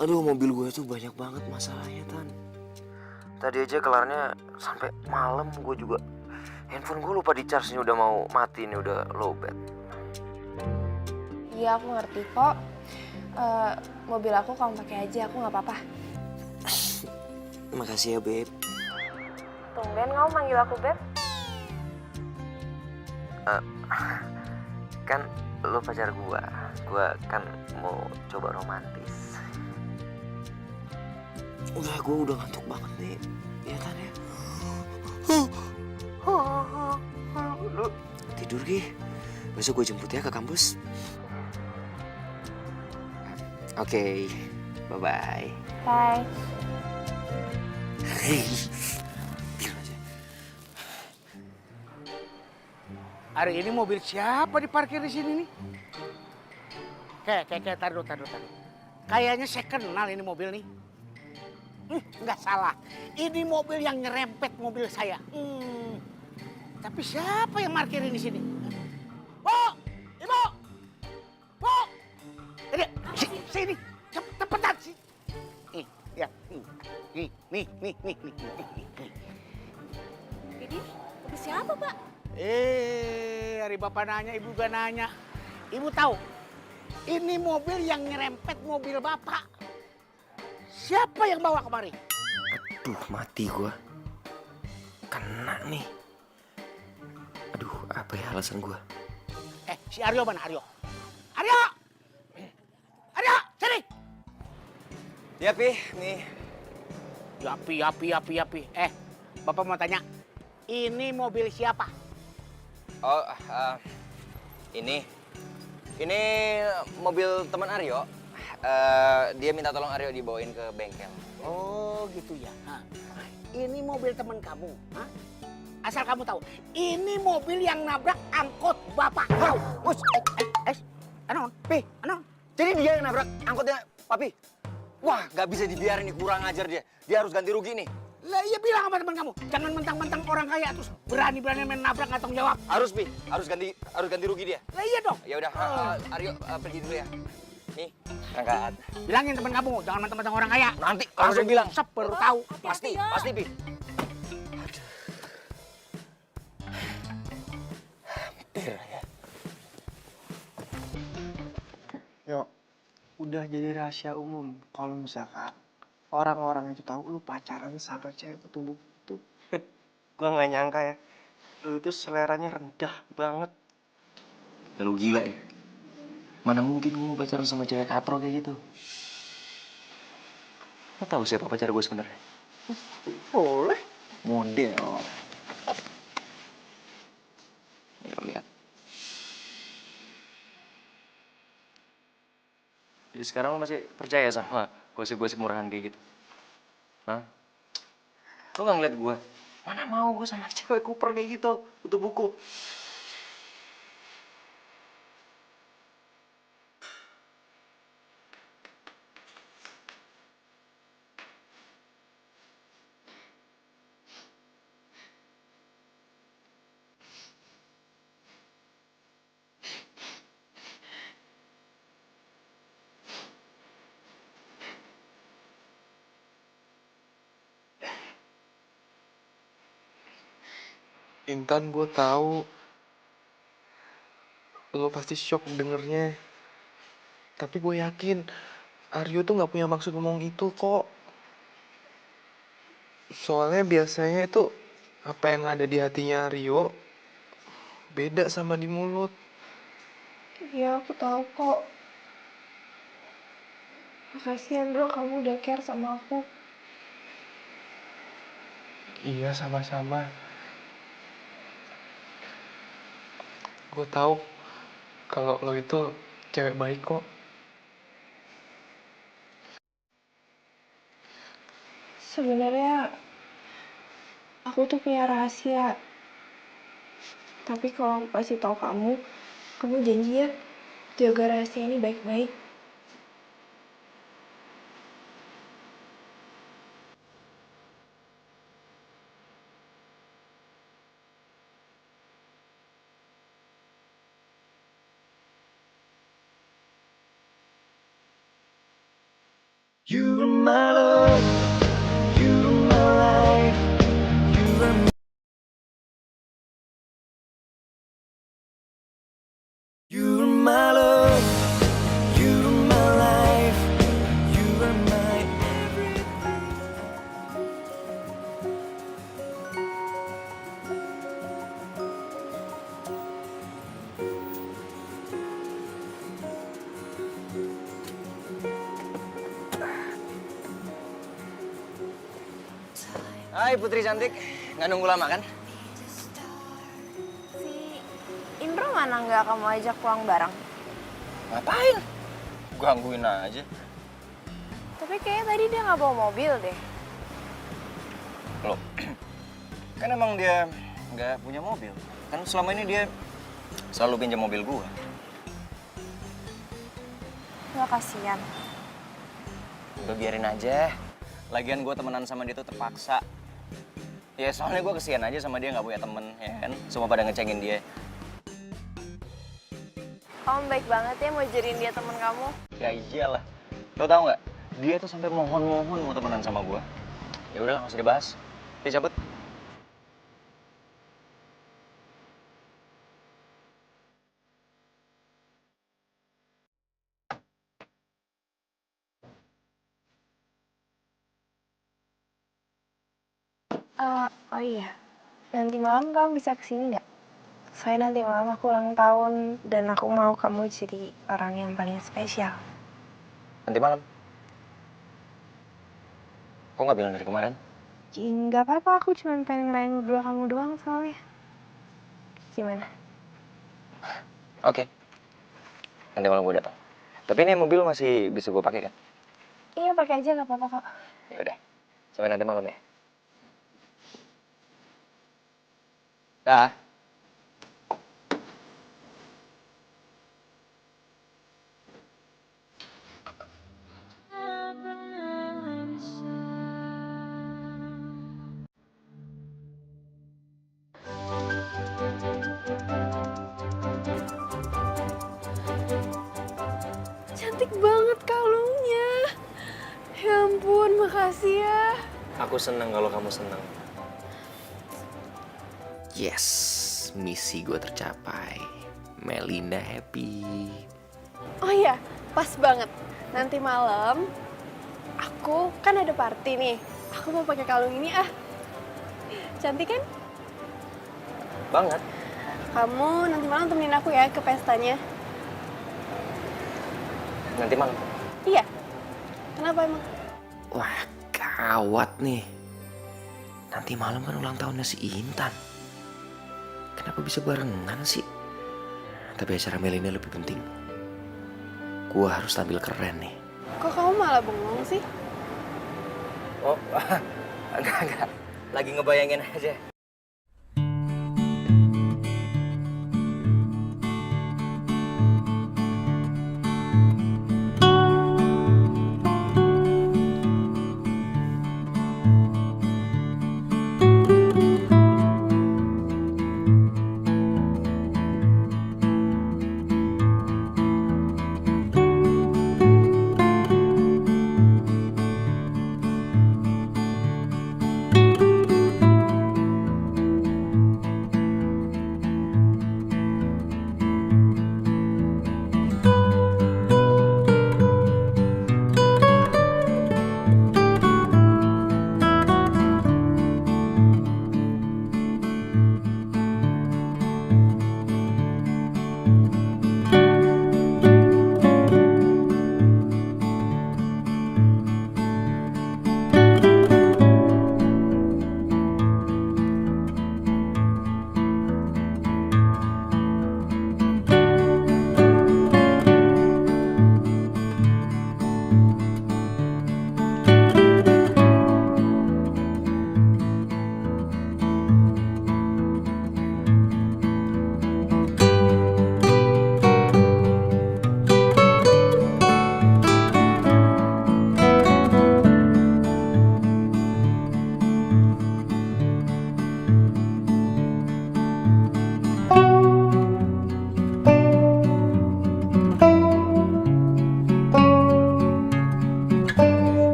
Aduh, mobil gue tuh banyak banget masalahnya, Tan. Tadi aja kelarnya sampai malam. Gue juga handphone gue lupa di charge, nih udah mau mati nih, udah low bat. Iya, aku ngerti kok. Mobil aku kamu pakai aja, aku nggak apa-apa. Makasih ya, Beb. Tumben kamu manggil aku Beb. Kan lo pacar gue kan mau coba romantis. Gue udah ngantuk banget nih. Ya kan ya. Lu tidur Gi. Besok gue jemput ya ke kampus. Oke. Bye-bye. Bye. Gila aja. Hari ini mobil siapa diparkir di sini nih? Kayak, taruh. Kayaknya saya kenal ini mobil nih. Nggak salah. Ini mobil yang nyerempet mobil saya. Tapi siapa yang parkirin di sini? Bu! Ibu! Bu! Sini. Cepetan sih. Nih, ya. Nih. Ini mobil siapa, Pak? Hari Bapak nanya, Ibu gak nanya. Ibu tahu, ini mobil yang nyerempet mobil Bapak. Siapa yang bawa kemari? Aduh, mati gua. Kena nih. Aduh, apa ya alasan gua? Si Aryo mana, Aryo? Aryo, sini. Ya, Pi, nih. Yapi. Bapak mau tanya, ini mobil siapa? Oh, ini mobil teman Aryo. Dia minta tolong Aryo dibawain ke bengkel. Oh, gitu ya. Ini mobil teman kamu. Asal kamu tahu, ini mobil yang nabrak angkot Bapak. Anon. Jadi dia yang nabrak angkotnya Papi? Wah, nggak bisa dibiarin nih, kurang ajar dia. Dia harus ganti rugi nih. Lah iya bilang sama teman kamu, jangan mentang-mentang orang kaya terus berani-berani main nabrak nggak tanggung jawab. Harus, Pi. Harus ganti rugi dia. Lah iya dong. Ya udah, Aryo pergi dulu ya. Nih, angkat. Bilangin teman kamu, jangan mentang-mentang orang kaya. Nanti kalau udah bilang, baru tahu. pasti, Pi. Hampir ya. Yo, udah jadi rahasia umum kalau misalkan orang-orang itu tahu lu pacaran sama cewek petumbuh itu. Gua nggak nyangka ya, lu itu seleranya rendah banget. Lu gila ya? Mana mungkin gue mau pacaran sama cewek katro kayak gitu? Lo tahu siapa pacar gue sebenarnya? Boleh. Model. Ya, lihat. Jadi sekarang lo masih percaya sama gosip-gosip murahan kayak gitu? Hah? Lo nggak ngeliat gue? Mana mau gue sama cewek kuper kayak gitu, butuh buku. Intan, gue tahu lo pasti shock dengernya. Tapi gue yakin Aryo tuh nggak punya maksud ngomong itu kok. Soalnya biasanya itu apa yang ada di hatinya Aryo beda sama di mulut. Iya, aku tahu kok. Makasih Andro, kamu udah care sama aku. Iya, sama-sama. Gue tahu kalau lo itu cewek baik kok. Sebenarnya aku tuh punya rahasia. Tapi kalau aku kasih tahu kamu janji ya jaga rahasia ini baik-baik. You are my love, you are my life, you are my... You are my love, you are my life, you are my everything. Hai Putri cantik, nggak nunggu lama kan? Si Indro mana nggak kamu ajak pulang bareng? Ngapain? Gangguin aja. Tapi kayaknya tadi dia nggak bawa mobil deh. Loh, kan emang dia nggak punya mobil. Kan selama ini dia selalu pinjam mobil gue. Lo kasihan. Udah biarin aja. Lagian gue temenan sama dia tuh terpaksa. Ya soalnya gue kesian aja sama dia nggak punya temen, ya kan? Semua pada ngecengin dia. Kamu baik banget ya mau jadiin dia temen kamu. Ya iyalah. Lo tau nggak? Dia tuh sampai mohon-mohon mau temenan sama gue. Ya udah, nggak usah dibahas. Dia cabut. Oh iya, nanti malam kamu bisa kesini nggak? Saya nanti malam aku ulang tahun dan aku mau kamu jadi orang yang paling spesial. Nanti malam. Kok nggak bilang dari kemarin? Nggak apa-apa, aku cuma pengen ngelayan berdua kamu doang soalnya. Gimana? Oke. Nanti malam gue datang. Tapi ini mobil masih bisa gue pakai kan? Iya, pakai aja nggak apa-apa kok. Ya udah. Sampai nanti malam ya. Dah. Cantik banget kalungnya. Ya ampun, makasih ya. Aku senang kalau kamu senang. Yes, misi gue tercapai. Melinda happy. Oh iya, pas banget. Nanti malam aku kan ada party nih. Aku mau pakai kalung ini ah. Cantik kan? Banget. Kamu nanti malam temenin aku ya ke pestanya. Nanti malam. Iya. Kenapa emang? Wah, gawat nih. Nanti malam kan ulang tahunnya si Intan. Kenapa bisa barengan sih? Tapi acara Melinda lebih penting. Gua harus tampil keren nih. Kok kamu malah bengong sih? Oh, enggak. Lagi ngebayangin aja.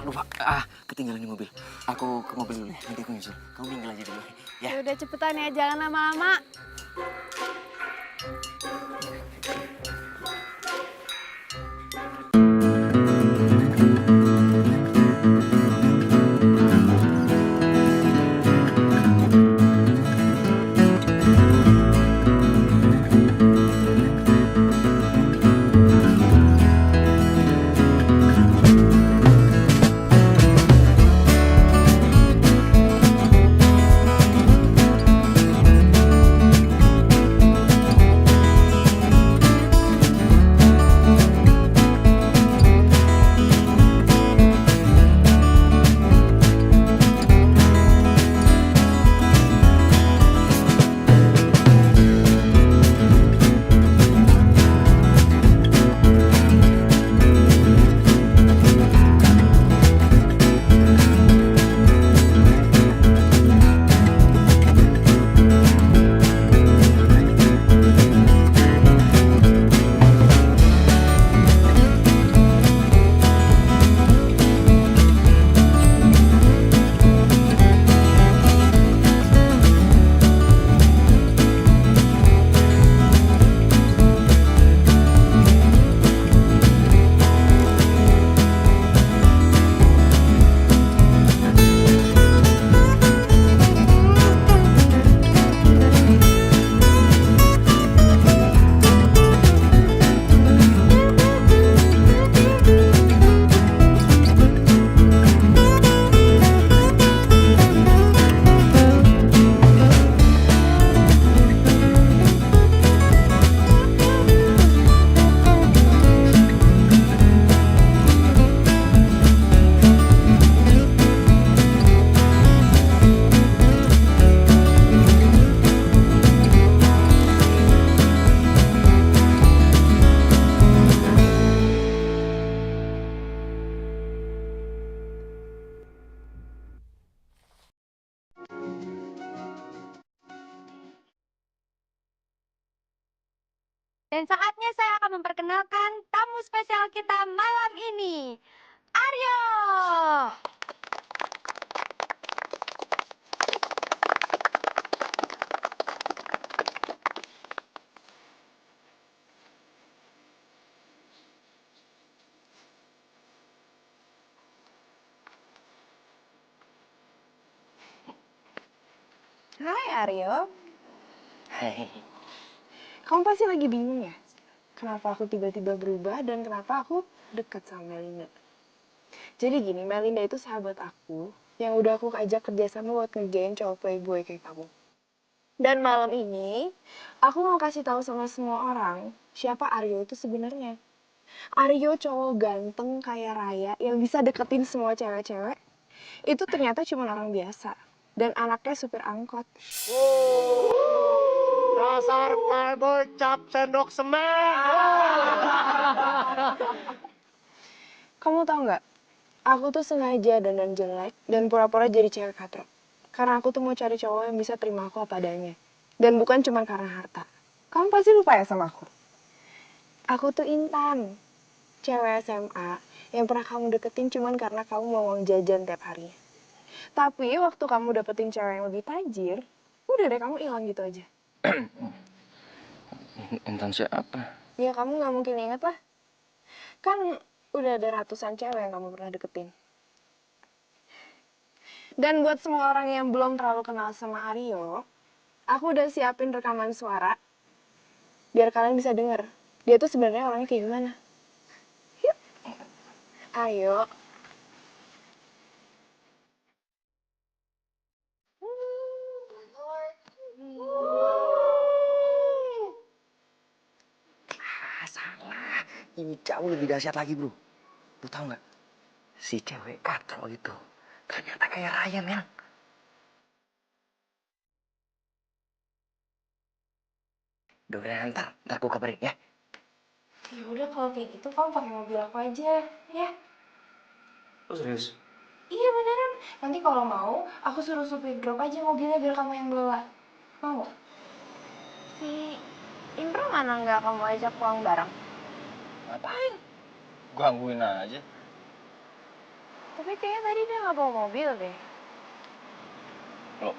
lupa. Ketinggalan di mobil. Aku ke mobil dulu ya, nanti aku nyusul. Kamu tinggal aja dulu. Ya. Udah cepetan ya, jangan lama-lama. Dan saatnya saya akan memperkenalkan tamu spesial kita malam ini, Aryo. Hai Aryo, Hai. kamu pasti lagi bingung ya? Kenapa aku tiba-tiba berubah dan kenapa aku dekat sama Melinda? Jadi gini, Melinda itu sahabat aku yang udah aku ajak kerjasama buat ngerjain cowok playboy kayak kamu. Dan malam ini, aku mau kasih tahu sama semua orang siapa Aryo itu sebenarnya. Aryo cowok ganteng kaya raya yang bisa deketin semua cewek-cewek. Itu ternyata cuma orang biasa. Dan anaknya supir angkot. Dasar playboy cap sendok semen. Kamu tahu nggak? Aku tuh sengaja dandan jelek dan pura-pura jadi cewek katro. Karena aku tuh mau cari cowok yang bisa terima aku apa adanya. Dan bukan cuma karena harta. Kamu pasti lupa ya sama aku? Aku tuh Intan. Cewek SMA yang pernah kamu deketin cuma karena kamu mau uang jajan tiap harinya. Tapi waktu kamu dapetin cewek yang lebih tajir, udah deh kamu hilang gitu aja. Intan siapa? Ya kamu nggak mungkin inget lah. Kan udah ada ratusan cewek yang kamu pernah deketin. Dan buat semua orang yang belum terlalu kenal sama Aryo, aku udah siapin rekaman suara biar kalian bisa denger dia tuh sebenarnya orangnya kayak gimana. Yuk. Ayo. Salah. Ini jauh lebih dahsyat lagi, bro. Lu tahu nggak? Si cewek katro itu ternyata kayak Ryan, ya. Udah, ntar aku kabarin ya. Ya udah kalau kayak gitu kamu pakai mobil aku aja, ya. Oh, serius? Iya beneran. Nanti kalau mau, aku suruh supir drop aja mobilnya biar kamu yang bawa. Mau? Si Indro mana nggak kamu ajak pulang bareng? Ngapain? Gangguin aja. Tapi kayaknya tadi dia nggak bawa mobil deh. Loh,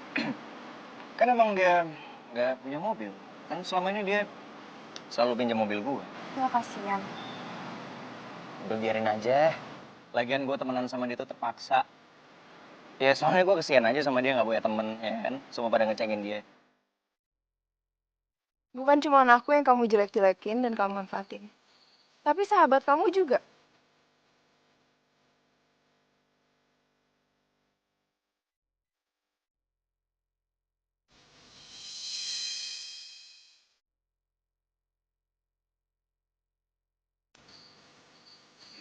kan emang dia nggak punya mobil. Kan selama ini dia selalu pinjam mobil gue. Ya kasihan. Udah biarin aja. Lagian gue temenan sama dia tuh terpaksa. Ya soalnya gue kesian aja sama dia nggak punya temen, ya kan? Semua pada ngecengin dia. Bukan cuma aku yang kamu jelek-jelekin dan kamu manfaatin. Tapi sahabat kamu juga.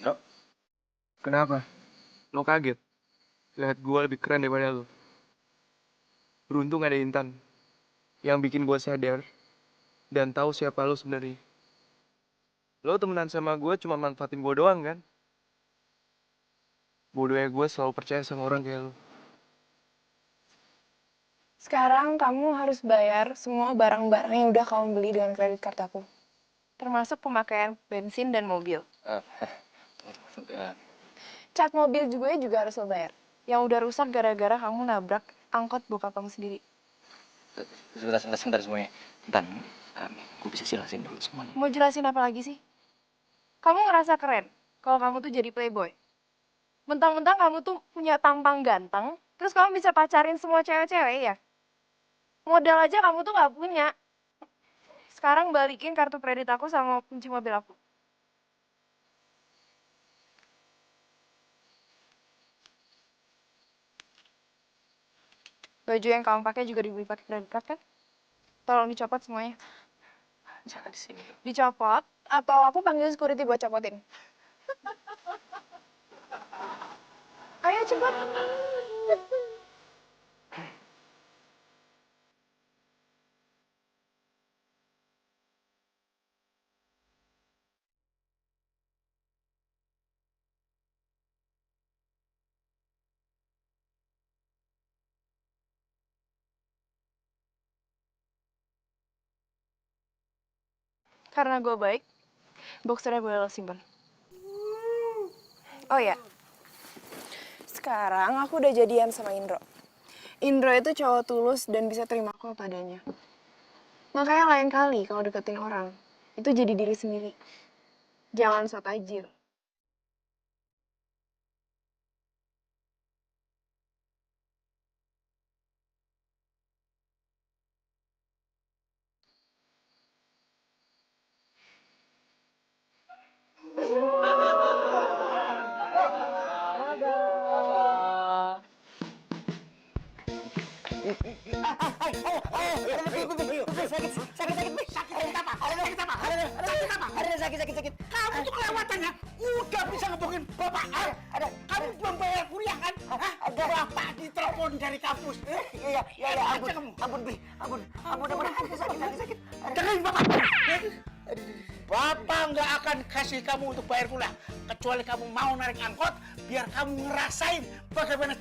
Bro, kenapa? Lo kaget? Lihat gue lebih keren daripada lo. Beruntung ada Intan yang bikin gue sadar dan tahu siapa lo sebenarnya. Lo temenan sama gue cuma manfaatin gue doang kan? Bodohnya gue selalu percaya sama orang kayak lo. Sekarang kamu harus bayar semua barang-barang yang udah kamu beli dengan kredit card aku. Termasuk pemakaian bensin dan mobil. Cat mobil juga harus lo bayar. Yang udah rusak gara-gara kamu nabrak angkot bokap kamu sendiri. Sebentar semuanya. Intan, gue bisa jelasin dulu semuanya. Mau jelasin apa lagi sih? Kamu ngerasa keren kalau kamu tuh jadi playboy. Mentang-mentang kamu tuh punya tampang ganteng, terus kamu bisa pacarin semua cewek-cewek ya? Modal aja kamu tuh nggak punya. Sekarang balikin kartu kredit aku sama kunci mobil aku. Baju yang kamu pakai juga dibeli pakai kredit card kan? Tolong dicopot semuanya. Jangan di sini. Dicopot atau aku panggil security buat copotin? Ayo cepat. Karena gue baik, boxernya boleh lo simpen. Oh ya, sekarang aku udah jadian sama Indro. Indro itu cowok tulus dan bisa terima aku apa adanya. Makanya lain kali kalau deketin orang, itu jadi diri sendiri. Jangan sok tajir. Sakit. Kamu tuh kelewatannya. Udah bisa ngebohongin bapak. Ada. Kamu belum bayar kuliah kan? Bapak ditelepon dari kampus. Iya, ampun. Sakit. Dengerin bapak. Bapak nggak akan kasih kamu untuk bayar kuliah. Kecuali kamu mau narik angkot, biar kamu ngerasain bagaimana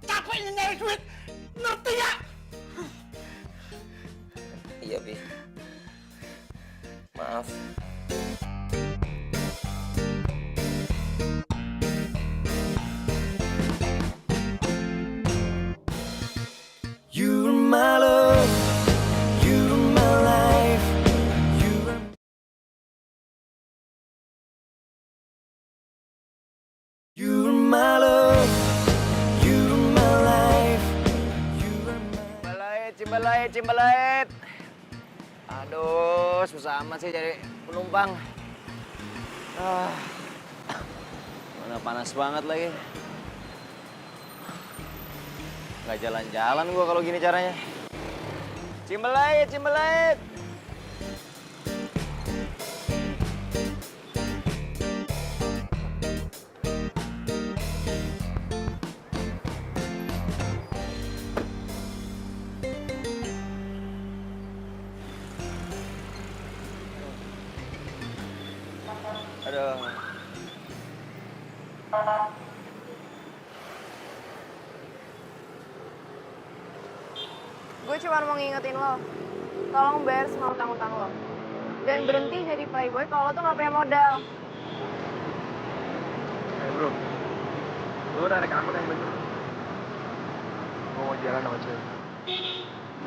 capeknya nyari duit. Ngerti ya? Iya, Bi. Maaf. You're my love, you're my life, you're my love, you're my life, Cimbalait. Aduh, susah amat sih cari penumpang. Mana panas banget lagi. Nggak jalan-jalan gua kalau gini caranya. Cimbalait. Aduh. Gue cuma mau ngingetin lo, tolong bayar semua utang-utang lo. Dan berhenti jadi playboy kalau lo tuh gak punya modal. Bro, lo Lo narik angkot yang bener. Gue mau jalan sama cewek.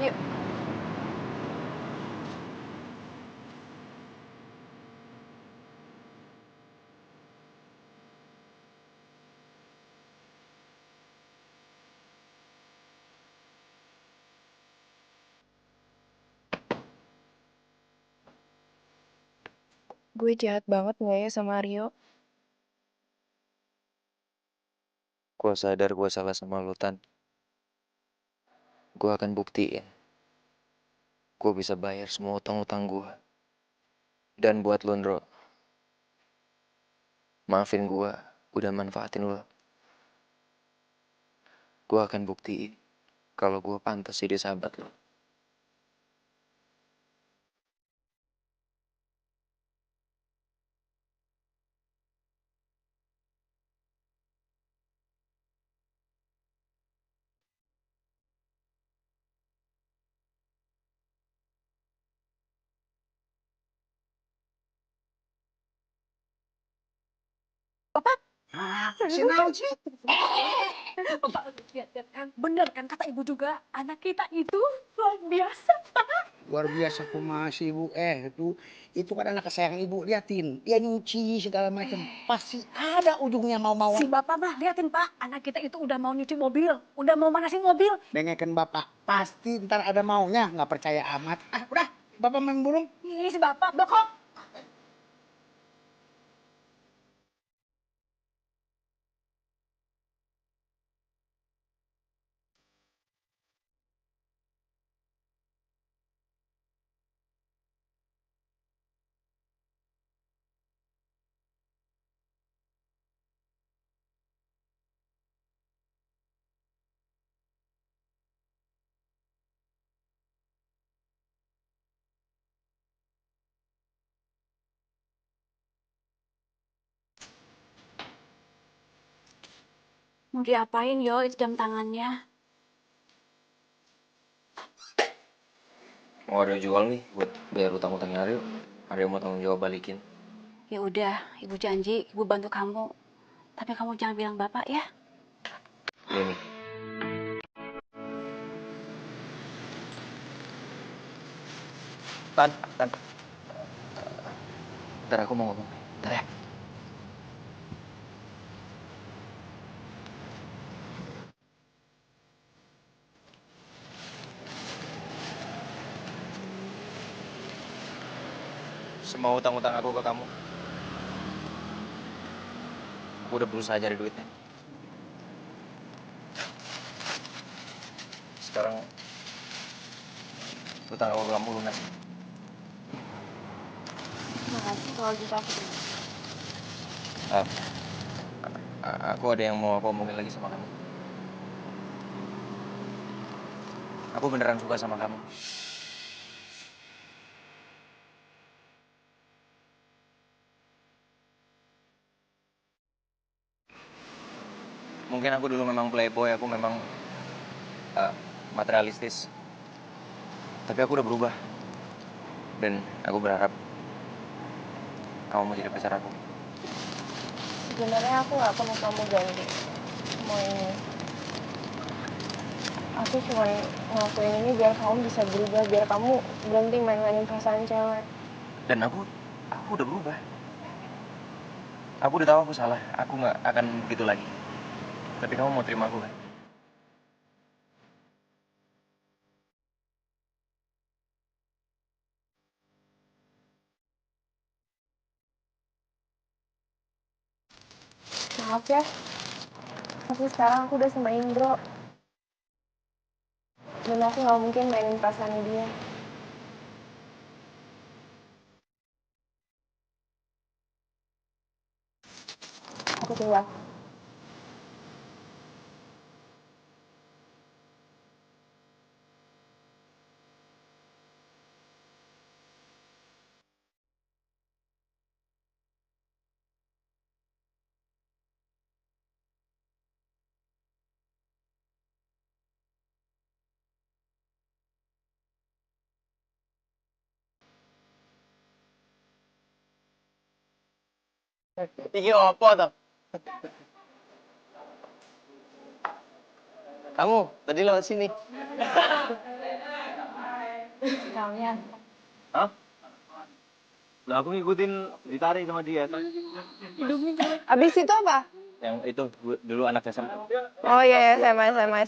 Yuk. Gue jahat banget nggak ya sama Rio? Gue sadar gue salah sama lo, Tan. Gue akan buktiin. Gue bisa bayar semua utang-utang gue. Dan buat lo, Ndro, maafin gue udah manfaatin lo. Gue akan buktiin kalau gue pantas jadi sahabat lo. Si Nauji. Bapak lihat kan, bener kan kata ibu juga, anak kita itu luar biasa. Luar biasa kumaha si ibu. Itu kan anak kesayangan ibu. Liatin, dia nyuci segala macam. Pasti ada ujungnya mau-mauan. Si bapak mah liatin pak, anak kita itu udah mau nyuci mobil, udah mau manasin mobil. Dengerin bapak, pasti ntar ada maunya. Nggak percaya amat. Udah, bapak main burung. Ih si bapak blokok. Mau diapain yo itu jam tangannya? Mau Aryo jual nih buat bayar utang-utangnya Aryo. Aryo mau tanggung jawab balikin. Ya udah, ibu janji ibu bantu kamu. Tapi kamu jangan bilang bapak ya. Ini. Tan. Ntar aku mau ngomong. Ntar ya. Semua utang-utang aku ke kamu. Aku udah berusaha cari duitnya. Sekarang utang aku ke kamu lunas. Makasih kalau gitu aku. Aku ada yang mau aku omongin lagi sama kamu. Aku beneran suka sama kamu. Mungkin aku dulu memang playboy, aku memang materialistis. Tapi aku udah berubah. Dan aku berharap kamu mau jadi pacar aku. Sebenarnya aku nggak perlu kamu ganti semua ini. Aku cuma ngelakuin ini biar kamu bisa berubah, biar kamu berhenti main-mainin perasaan cewek. Dan aku udah berubah. Aku udah tahu aku salah. Aku nggak akan begitu lagi. Tapi kamu mau terima aku kan? Maaf ya, tapi sekarang aku udah sama Indro. Dan aku nggak mungkin mainin perasaan dia. Aku tinggal. Iki opo toh? Kamu tadi lewat sini. Kalian. Hah? Lah aku ngikutin ditarik sama dia. Abis itu apa? Yang itu dulu anak SMA. Oh iya, SMA.